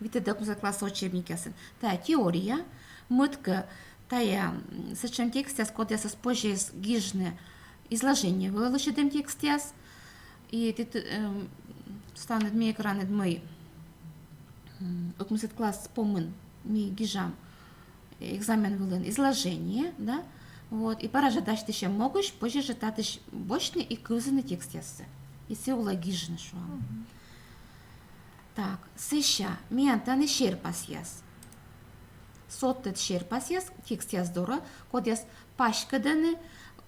видите, да, класса учебник ясен. Та теория, мытка, тая, сечем текст яс, код яс позже гижне изложение выложим текст яс, и ты станет ми экран мой, окмусит класс помын, ми гижам экзамен вылен изложение, да, вот, и пора ждать еще могуш, позже ждать бочный и кузенный текст яс, и все улогижно шо. Так, сеща, миантаны шерпас яс. Соттет шерпас яс, текст яс дора, код яс пашкаданы,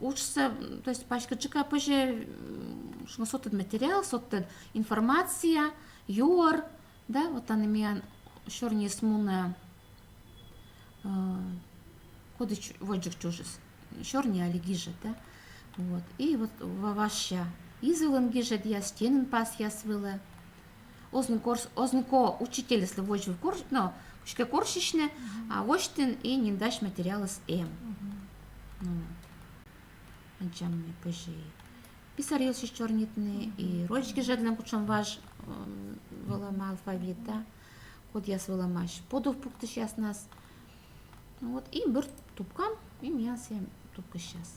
учится, то есть пачкачика позже сотет материал, сотет информация, юр, да, вот они меня шорни смуна коды воджик чужис, шорни али гижет, да, вот, и вот ваваща извелен гижет, я стенен пас я свыла, ознико учитель, если воджу в корж, но кучка коршичне, а воштин и не дашь материалы с ну, Джамми позже писарил ще чорнітний, і рочки жедлем кучом ваш вилама алфавіт, да? Код я свиламаш. Подов пуктиш яс нас. Вот, і бір тупкам, і м'яс я тупка щас.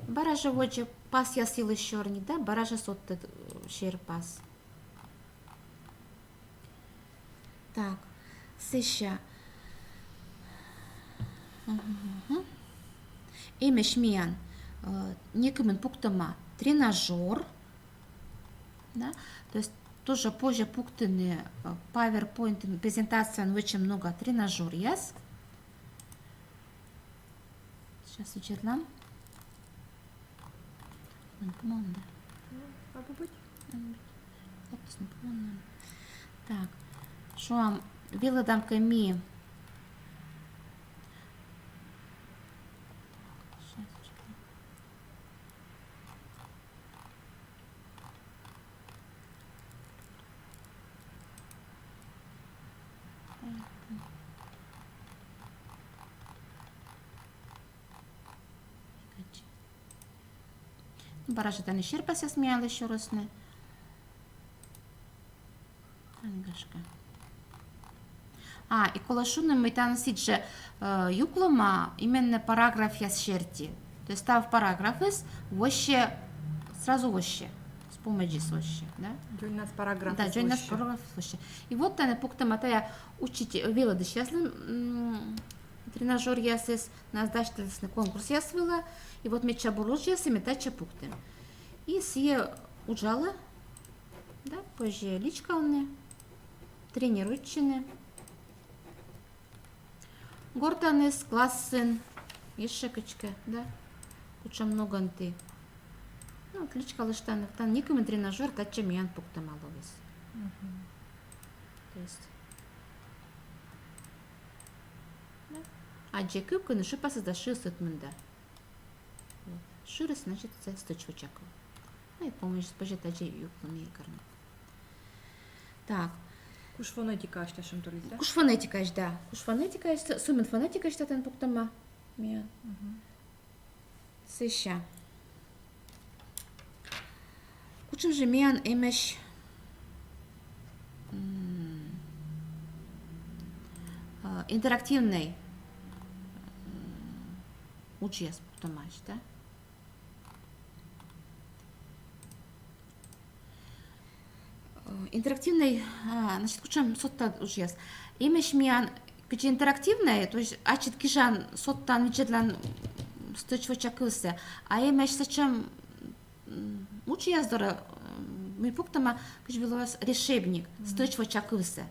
Баража воджа пас я сіли чорні, да? Баража сотте шер пас. Так, сища. Имеш миян некомен пуктама тренажер, да, то есть тоже позже пуктыны PowerPoint презентация очень много тренажер яс. Сейчас учетлам. Так, что вам виладам ками. Баража тани шерпас я сміяла ще раз не. І коли шуни ми там сідже юклома, іменно параграф я шерті. То есть став параграф із, воще, сразу воще. С помощью воще, да? Джой нас параграф. Да, джой нас параграф воще. И вот тане пукта матая учить вилады счастлив тренажер ясес, на сдачательный конкурс я свела, и вот меча бурож ясы метача пукты. И сие уджала, да, позже личка он тренирующие. Гортанес, классен, ешекочка, да, куча много анты. Ну, отличка лыштанов, там никому тренажер, тача миян пукта маловес. То есть, да. А джекып, кыны шипасы да ши сытмында. Ширы, значит, це сточвачаков. Ну и помощь позже тача юклами карны. Так. Kuş fonetika işte şum turizde. Kuş fonetika işte, da. Kuş fonetika işte, sumin fonetika işte ten puktama. Mia. Sışa. Kuçum же миян емеш интерактивный учез puktama işte. Интерактивный, значит, кучам сотта учез. Имеш миян, куча интерактивный, то есть ачит кижан соттан вичетлан стычва чакылся, а имеш сачам учез дора, мы пуктама, куч биловас решебник, стычва чакылся.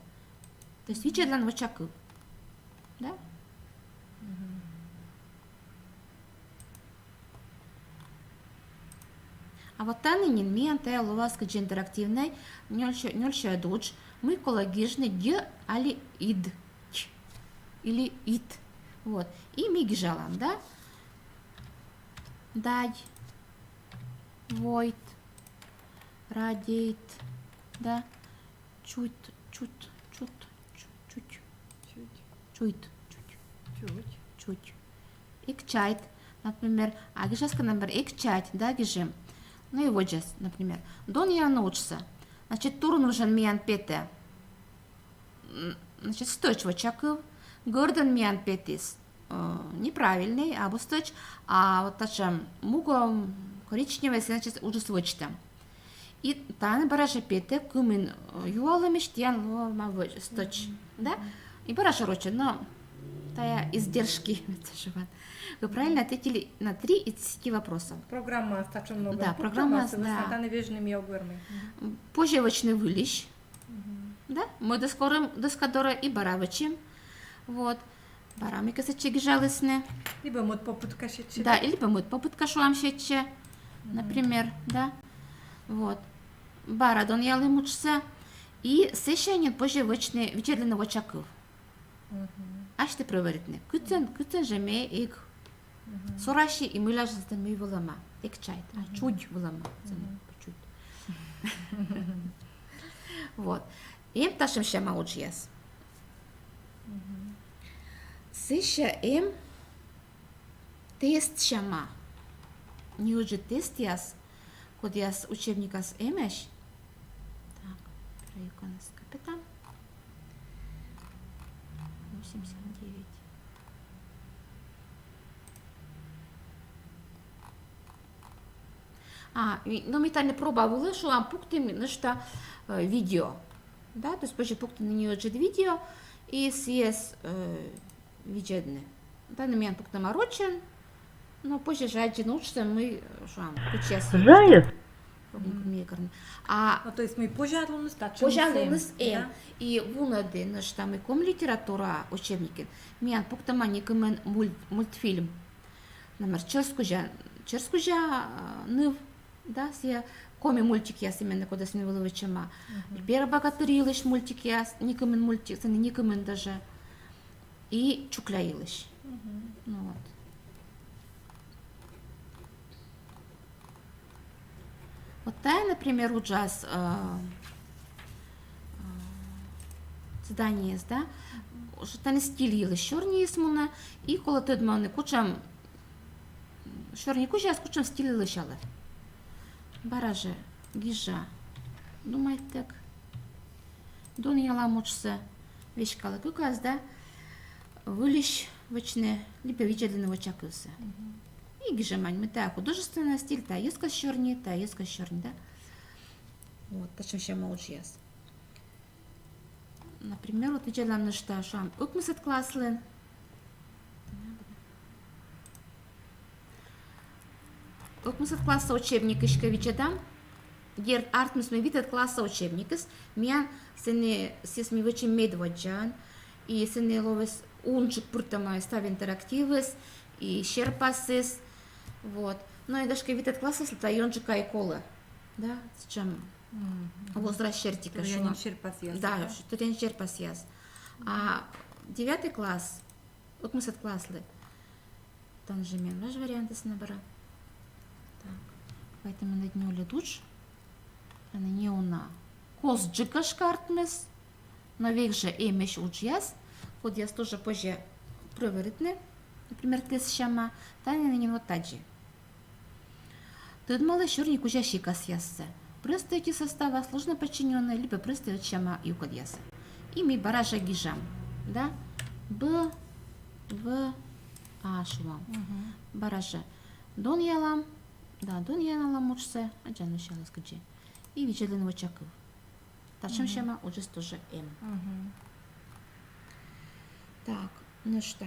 То есть вичетлан вачакыл, да? А вот танынин миян тая ловаска интерактивный, нёльша дуч, мы колагижны де али ид, или ит, вот, и ми гижалам, да? Дай, войт, радейт, да? Чуть, икчайт, например, а гижаска номер икчайт, да, гижим. Ну и вот сейчас, например, дон я научился, значит, тур нужен миян пете, значит, сточва чакыл, гордон миян петис, неправильный, а бусточ, а вот тачем муго коричневый, значит, уже свочта. И таны баража пете, кумин юалымиш, тян лома сточ, да? И баража роча, но тая издержки, вы правильно ответили на 3 из 10 вопросов. Программа стача много. Да, программа, да. Стане вежными огурми. Позжевочный вылищ, да? Мы доскорым доскадора и баравичим, вот. Барам икесе гижалысны. Либо мод попытка ще. Да, или помыть попытка шуам щече, например, да. Вот. Барадон ялы мучса. И сещанин позже вочны вечерленного чаков. Аж ты проверитне. Күтен жеме ик. Сураши и мыляж застами вылама. Ик чайт. А чуть вылама. Чуть. Вот. Им ташим шама учьяс. Сеща им тест шама. Не уже тест яс. Код яс учебника с эмеш. Так, проеконес капитан. 89. Ну ми та не пробували, що вам пукти нешта відео. Да, то есть позже пукти на нее же видео и съес виджедне. Да, на меня пукта морочен, но позже же один учится мы что вам кучес. Жаю. А То есть мы пожалуйста стачим. пожалуйста, и вунаде нешта ми ком литература учебники. Меня пукта маникамен мультфильм. Номер черскужа нив, да, сия коми мультик яс именно куда с невыловичама. Первый богатырилыш мультик яс, никамен мультик, это не никамен даже. И чукляилыш. Ну вот. Вот та, например, у джаз задание есть, да, что там стиль есть черный есть муна, и коли ты дманы кучам черный куча, с кучам стиль лишала. Бараже, гижа, думай так, дон яла мучса, вещкала куказ, да, вылищ вочне, либо виджеленного чакуса. И гижамань, мы так, художественный стиль, та есть черный, да. Вот, почему еще молчу яс. Например, вот виджелам на что, шам, укмысет класслен. Укмысет класса учебник ишка виджедам. Герд артмус мы видят класса учебникс. Миян сене сес ми вычим медваджан. И сене ловес унчик пуртама став интерактивес. И шерпасес. Вот. Но и даже видят класса слета йончика и кола. Да, с чем? Возраст чертика. Я не черпас. Да, что ты не черпас яс. А 9 класс, вот мы с классли, там же мен, ваш вариант с набора. Так, поэтому на дню ледуч, а на не уна. Коз джикаш картмес, но век же эмеш уджяс, вот я тоже позже проверитне, например, тес шама, тани на него таджи. Тут мало щурник уже щикас яссе. Просто эти составы сложно подчиненные, либо просто чама и укодьяса. Ими баража гижам, да? Б, В, А, швам. Баража. Дон ялам, да, дон ялам учится, а джан начало скажи. И вечерленного чаков. Тачем шама уже тоже М. Так, ну что?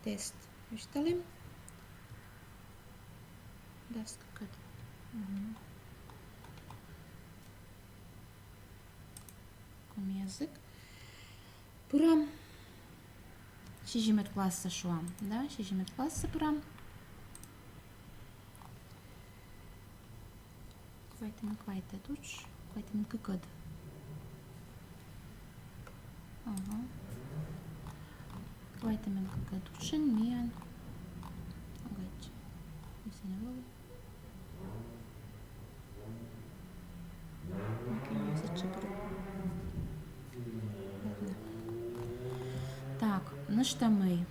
Тест. Вычитали? Да, сколько? Язык. Пурам. Шижимет класса шуам. Да, шижимет класса пурам. Квайте туч. Квайте кыкад. Ага. Квайте кыкад тучен миян. Агайч. Если не было. Так, ну что мы?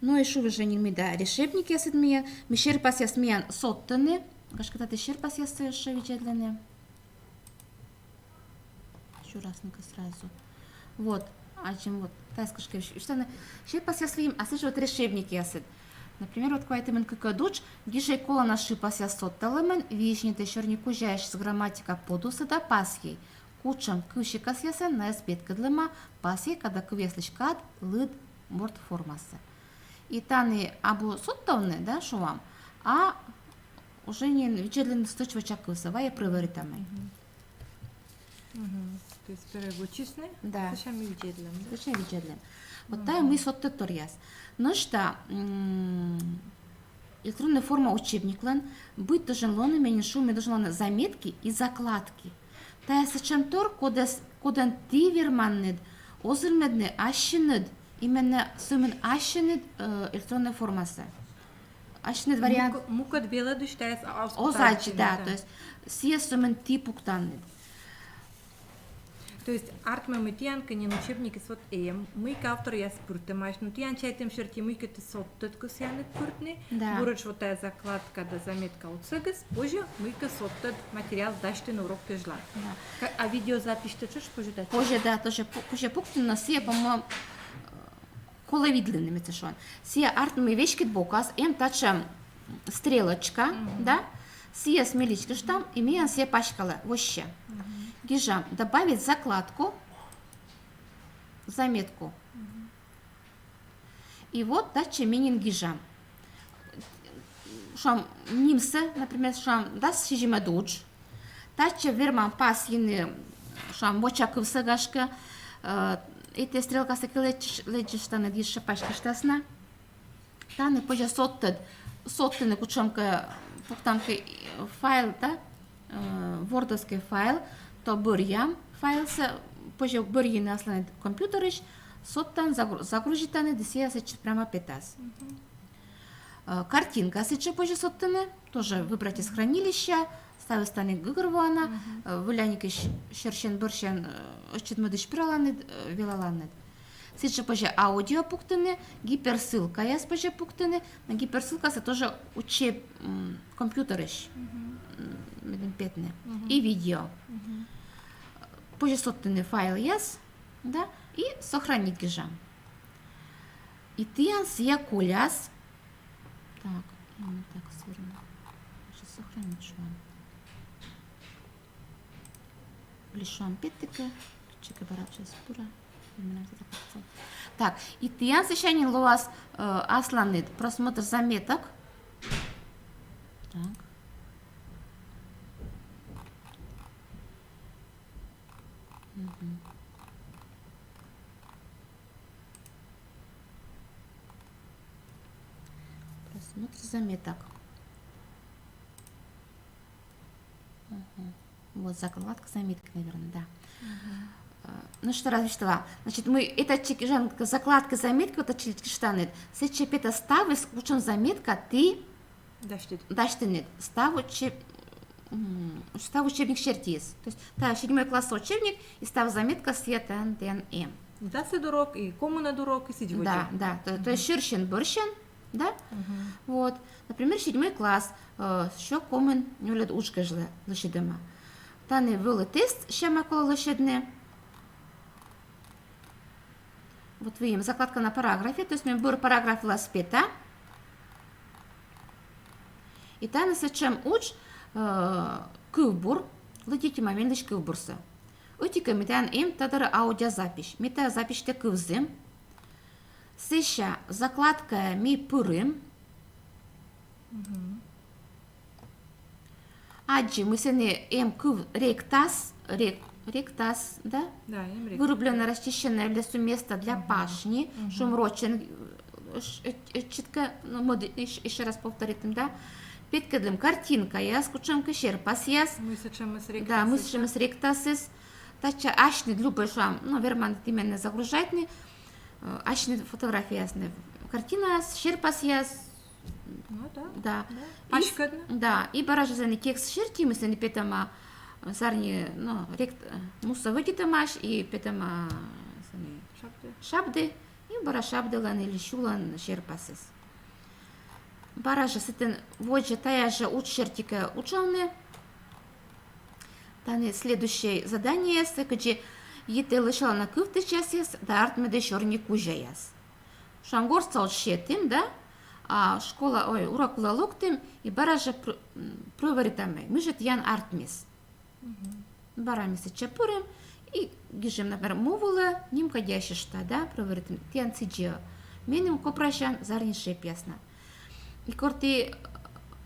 Ну и шо же не да решебник я сидмия, ми шерпас я смиян соттаны, кашката ты шерпас я стоишь виджедлене. Еще раз ну-ка сразу. Вот, а чем вот, таскашка, что на шерпас я своим, а слышь вот решебник я сид. Например, вот квайтемен кыкадуч, гишей кола нашипас я сотталемен, вишните чернику жаешь с грамматика подуса да пасхей. Кучам кышикас ясен на эспеткадлема пасхей, когда квесличкад лыд морт формасы. И таны абу соттавны, да, шо вам, а уже не виджедлен сточва чакуса, вая проверитаме. То есть переводчисне, Да. зачем мы видели? Зачем виджедлен? Вот тая мы сотты торяс. Но что, электронная форма учебниклен быть должен лоны меньшу, мы должен лоны заметки и закладки. Тая зачем тор, коден тиверманнед, озермедне ащенед, именно сумен ащенед электронная формасы. Ащенед вариант. Мукът бела дощая с Озачи, да, то есть сия сумен типуктаннед. То есть арт меметиан канин учебник с вот мы автор я спуртемаш, но тиан чайтем шерти мы като соттът косянет пуртне, Да. буръч вот тая закладка да заметка от съгъс, позже мы ка соттът материал даште на урок пежла. А видеозапис ще чуш позже да? Позже, да, тоже позже пуктина сия, по-моему, кола видлене ми цешон. Сия арт ми вешкит бокас, тача стрелочка, да, сия смеличка штам, и ми сия пачкала, вообще. Гижам, добавить закладку, заметку. И вот тача минин гижам. Шам нимсе, например, шам дас шижима дуч, тача верман пас йны шам мочаков сагашка, эти стрелка се лечишта на диша пачка штасна. Тане позже соттene кучамка пуктамка файл, да, вордовский файл, то бърям файл се позже бърги на след компютъриш, соттан загружитане да сия се че прямо петас. Картинка се че позже соттане, тоже выбрать из хранилища, ставя стане гъгървана, въляника шершен бършен, очет мъдиш праланет, вилаланет. Сича позже аудио пуктане, гиперсилка яс позже пуктане, на гиперсилка се тоже учеб компютъриш, петне, и видео. Позже соттане файл яс, да, и сохранить гижам. И тиян сия коляс, так, так сверну, ще сохранить шуан. Лишуан петтика, чека барача спура. Так, и тиян сещанин лоас асланет, просмотр заметок. Так. Просмотр заметок. Вот закладка заметок, наверное, да. Ну что, различного. Значит, мы это закладка заметка, вот это штанет. Сече пета ставы, скучен заметка, ты дашь нет. Ставу учебник чертис. То есть, да, 7 класс учебник и став заметка света ТНМ. Да се дорог и кому на дорог и сидь. Да, да. То есть ширшен борщен, да? Вот. Например, 7 класс, що комен нюлет ушка жле лошадима. Та не вели тест, ще макола лошадне. Вот видим, закладка на параграфе, то есть мы берем параграф ласпета. И там мы сечем уч кылбур, летите момент кылбурса. Утика метан им тадара аудиозапись. Мета запись те кылзым. Сеща закладка ми пырым. Аджи мы сене им кыв ректас, да? Да, им рек. Вырублено расчищенное в лесу место для пашни, шумрочен, читка, еще раз повторим, да? Петкадлем картинка, я скучамка шерпас яс. Мы сечем с рек. Да, мы сечем с ректасис. Тача ашни любишам, ну, верман именно загружайтни. Ашни фотография ясны. Картина шерпас яс. Ну да. Да. Пашкадна. Да, и баража за кекс шерти, мы се не питама сарни, ну, рект, муса выкитамаш и питама шабды, и бара шабдылан или шулан шерпасис. Баража сетен воджа тая же уч шертика учалны. Тане следующее задание, где ете лишала на кыфты час яс, да арт меде шорни кужа яс. Шангор стал шетим, да? А школа, урок лалоктим, и баража проверитаме. Мы же тян артмис. Барамиса чапурим, и гижем, например, мовула, ним ходящий шта, да, проверитим. Тян цидио. Меним копрашан, зарни шеп ясна. И корти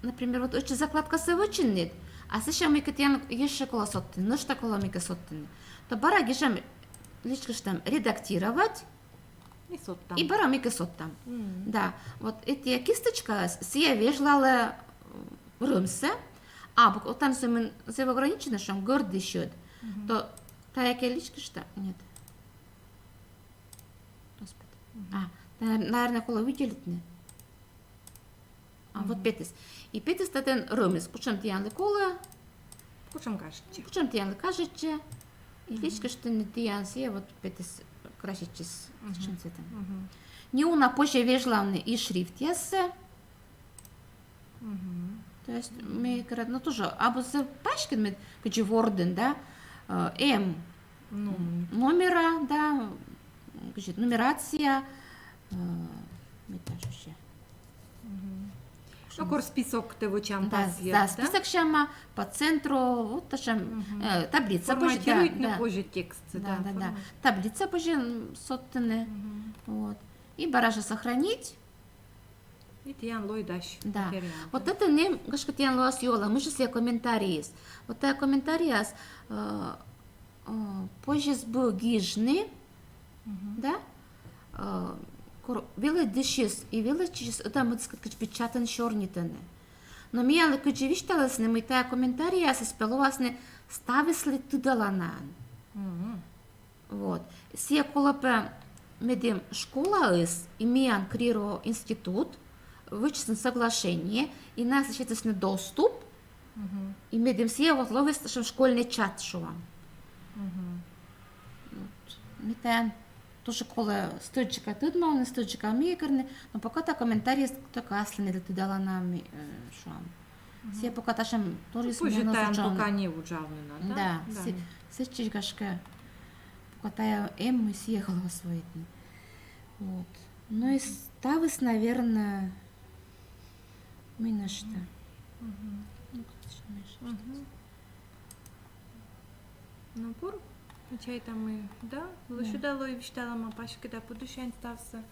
например, вот очень закладка севочинит, а сейчас мы кетян еще колосоттин, ну что коломика соттин, то бара гишам лишь там редактировать И сот там. и бара мика соттам. Да, вот эти кисточка сия вежлала румсе, а вот там се ограничено, что гордый счет, то та яке личка что? Нет. Господи. Наверное, коло выделить не. А вот петис. И петис татен румес. Почем тиян кола, Почем кажете? почем тиян кажете, и личка что не тиян сия, вот петис красичи с чем цветом. Не уна позже вежлавный и шрифт яссе. То есть мы, ну тоже, або за пачкин мы, качи ворден, да, М Ну, номера, да, качи нумерация, метаж ще. ну, кор список того, чем Да, пазье, да, список шама по центру, вот там таблица позже, да, Форматирует на да, позже текст, да, да. Таблица позже соттаны, вот. И баража сохранить. И тиян лой даш. Да. Вот это не гашкатьян луас йола, мы же себе комментарии. Вот это комментарии позже сбыл гижны, да? Вилы дышис и вилы через это мы сказать печатан чернитаны. Но меня лыкачи вишталась не мы та комментарии со спеловасны стависли тудаланан. Вот. Сия колопе медем школа из имеян криро институт, вычислен соглашение, и нас защитный доступ, и медем сия вот ловит школьный чат шуам. Митен тоже кола стойчика тудмал, не стойчика микерны, но пока та комментарии только аслины да тудала нам шуам. Сия пока ташем тоже Позже смена таjan зачем. пока не уджавлена, да? Да, все чижгашка, пока тая мы съехала свои. Вот. Ну и ставис, наверное, мы на что. Ну, пор, чай там и, да, лучше дало и виштала мапашка, да, подушань стався.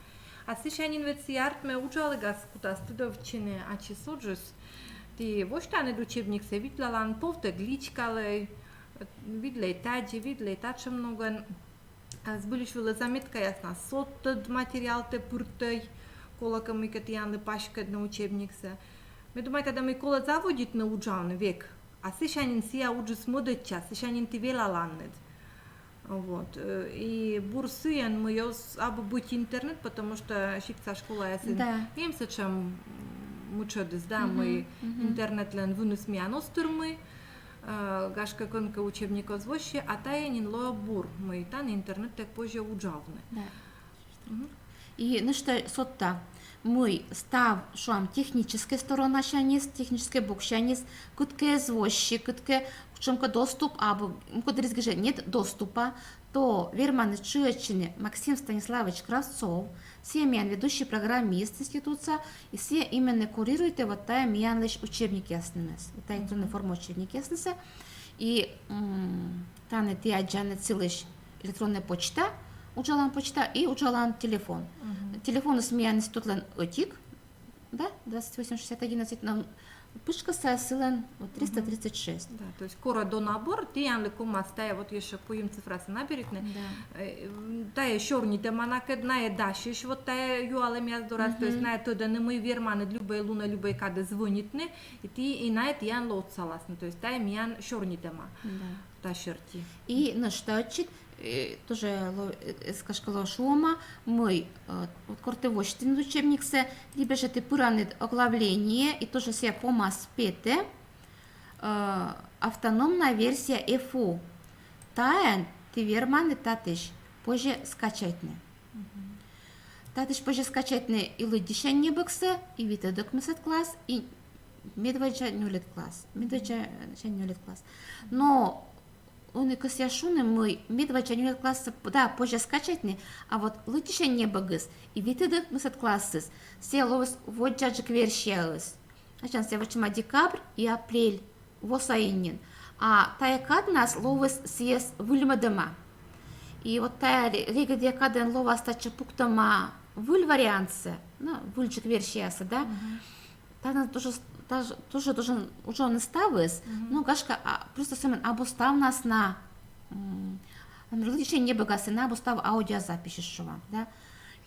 А сишанин ведь ярд ме учали газ куда студовчины, а чи соджус, ти воштане учебник се видлалан, повте гличкалej, видлej таджи, видлej тача много, збилишвила заметка ясна, соттъд материал те пуртъй, кола към и като ян пашка на учебник се. Ме думайте да ме кола заводит на учалне век, а сишанин сия уджус мъдъча, сишанин ти вела ланнет. Вот. И бурсуен мы ее абы быть интернет, потому что шикца школа я сын. Да. Им сечем мучадис, да, мы интернет лен вынес мяно стурмы, гашка конка учебника звоще, а та я нин лоя бур, мы тан интернет так позже уджавны. Да. И ну что, сотта, мы став шуам техническая сторона шанис, техническая бок шанис, кутке звоще, кутке чемка доступ, або кудрис гаже нет доступа, то верман чуечине Максим Станиславович Кравцов, семьян ведущий программист института, и все именно курирует вот тая миян лишь учебник яснес, вот тая электронная форма учебник яснеса, и тане тия джане целыш электронная почта, учалан почта и учалан телефон. Телефон с миян институтлен отик, да, 286011, но пышка сасылен вот 336. Да, то есть кора до набор, ти ян лекума стая вот еще поим цифра се наберитне. Да. Тая шорните манакед нае дашиш, вот тая юалем яз дораз, то есть нае да не мы верманед любой луна, любой каде звонитне, и ти и нае ти ян лоцаласне, то есть тая миян шорните ма. Да. Та шерти. И на штатчик тоже скажкало шума, мы вот кортевочтин учебник се, либо же ты пыранет оглавление, и тоже се помас пете, автономная версия FU. Таен ты верман и татыш позже скачатне. Татыш позже скачатне и лудишение бокса, и вита докмесет класс, и медведча нюлет класс. Медведча нюлет класс. Но он и косяшуны мы медведча нюлет класс, да, позже скачатне, а вот лудишение богыс, и вита докмесет класс, все ловис вот джаджик версиялыс. Значит, се вачма декабрь и апрель восаинин. А тая каднас ловис съес вульмадама. И вот тая рега диакаден лова стача пуктама вуль варианция, ну, вульчик версияса, да? Тана тоже тоже должен уже не ставис, ну гашка просто саме або став нас на различные небогасы, або став аудиозаписи шова, да.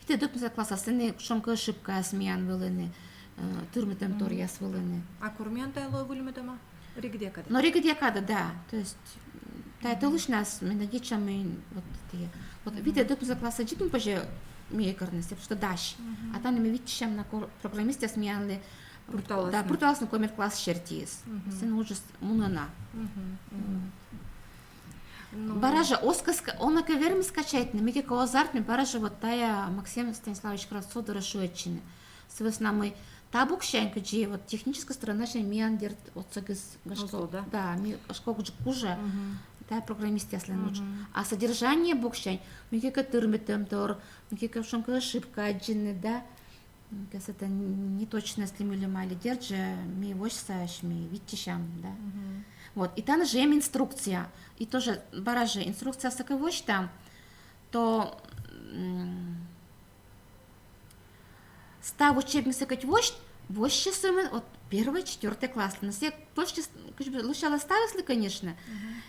Ти допомогти класа сини, шомка ошибка сміян велини, турмитем торія свелини. А кормян тайло вульмедама? Ригде каде? Но ригде када, да, то есть та это лишь нас, мы надечами вот такие. Вот видите, допомогти класа джитум поже мие карнести, потому что даш. А там мы видим на программисте сміянли. Да, бруталсно комер клас шертис. Син уже мунана. Баража оскаска, он каверм скачать, на мике азартный баража вот тая Максим Станиславович Кравцов дорашуетчины. С нами табук щенка джи вот техническая сторона же миандерт от цагис гашко. Да, ми гашко кужа. Да, программист если ночь. А содержание букщань, мике катырмитем тор, мике кавшонка ошибка джинны, да. Это неточность ли мали держи, ми вошсаш, ми витчищам, да. Вот, и там же инструкция, и тоже баражи, инструкция саковощ там, то став учебник сакать вощ суммен от 1-4 класс. На все почти лучше ставили, конечно.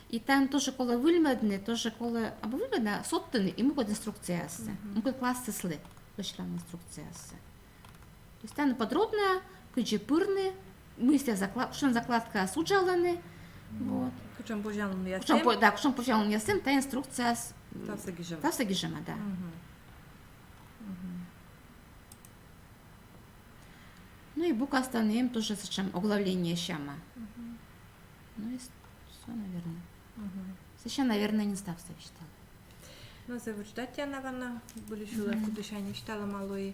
И там тоже кола выльмедны, тоже кола або выльмедна соттаны, и мы под инструкция се. Мы под класс сли, вышла инструкция се. То есть там подробно, кыджи пырны, мысли закладка суджаланы. Вот. Кучам пожалуй, я Да, кучам пожалуй, я сын, та инструкция с... Та сагижема, да. Ну и бука останем тоже зачем оглавление щама. Ну и все, наверное. Сейчас, наверное, не став читала. Ну, завучтать я, наверное, были шула, куда я не читала мало и...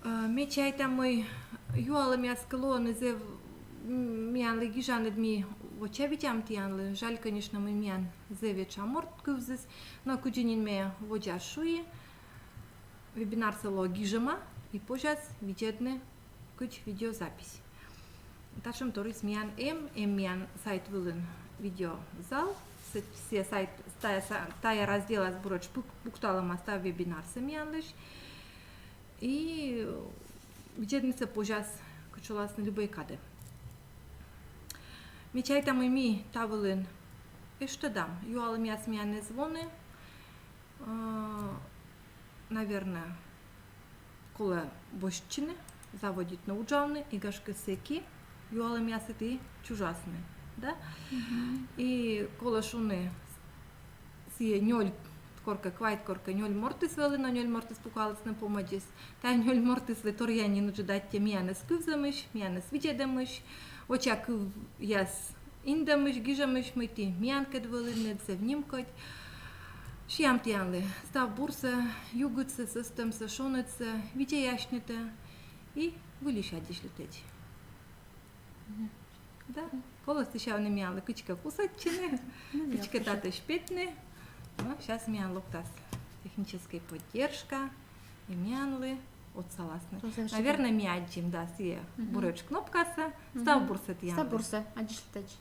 Мечай там мой юалом я скалон, зев мианли гижанед ми очевидям тианли. Жаль, конечно, мы миан зевича морткувзис, но куджинин ме водяшуи. Вебинар село гижама и пожас видетне куч видеозапись. Ташем торис миан миан сайт вылен видеозал. Все сайт тая раздела сброч букталама став вебинар семьянлиш. И видетница пожас кучулас на любые кады. Мечай там и ми тавлен. И что дам? Юалам я смяны звоны. Наверное, кола бощины заводить на уджавны и гашка секи. Юалам я сети чужасны. Да? И кола шуны сие ноль корка квайт корка ноль мортис велина, ноль мортис пукалец на помадис. Та ноль мортис литоряни нуджидать мианес кывзамыш, мианес видедамыш. Очак яс индамыш, гижамыш, мыти мианкет велинет, зевнимкать. Шиам тианли, став бурса, югутся, системся, шонется, видеяшнете и вылишадиш лететь. Да? Колос еще не мианли, кычка кусатчины, кычка тата шпетны. Ну, сейчас миан локтас. Техническая поддержка, и мианлы от саласны. Наверное, миаджим, да, сие бурыч кнопкаса, став бурса тианли. Став бурса, адиш лететь.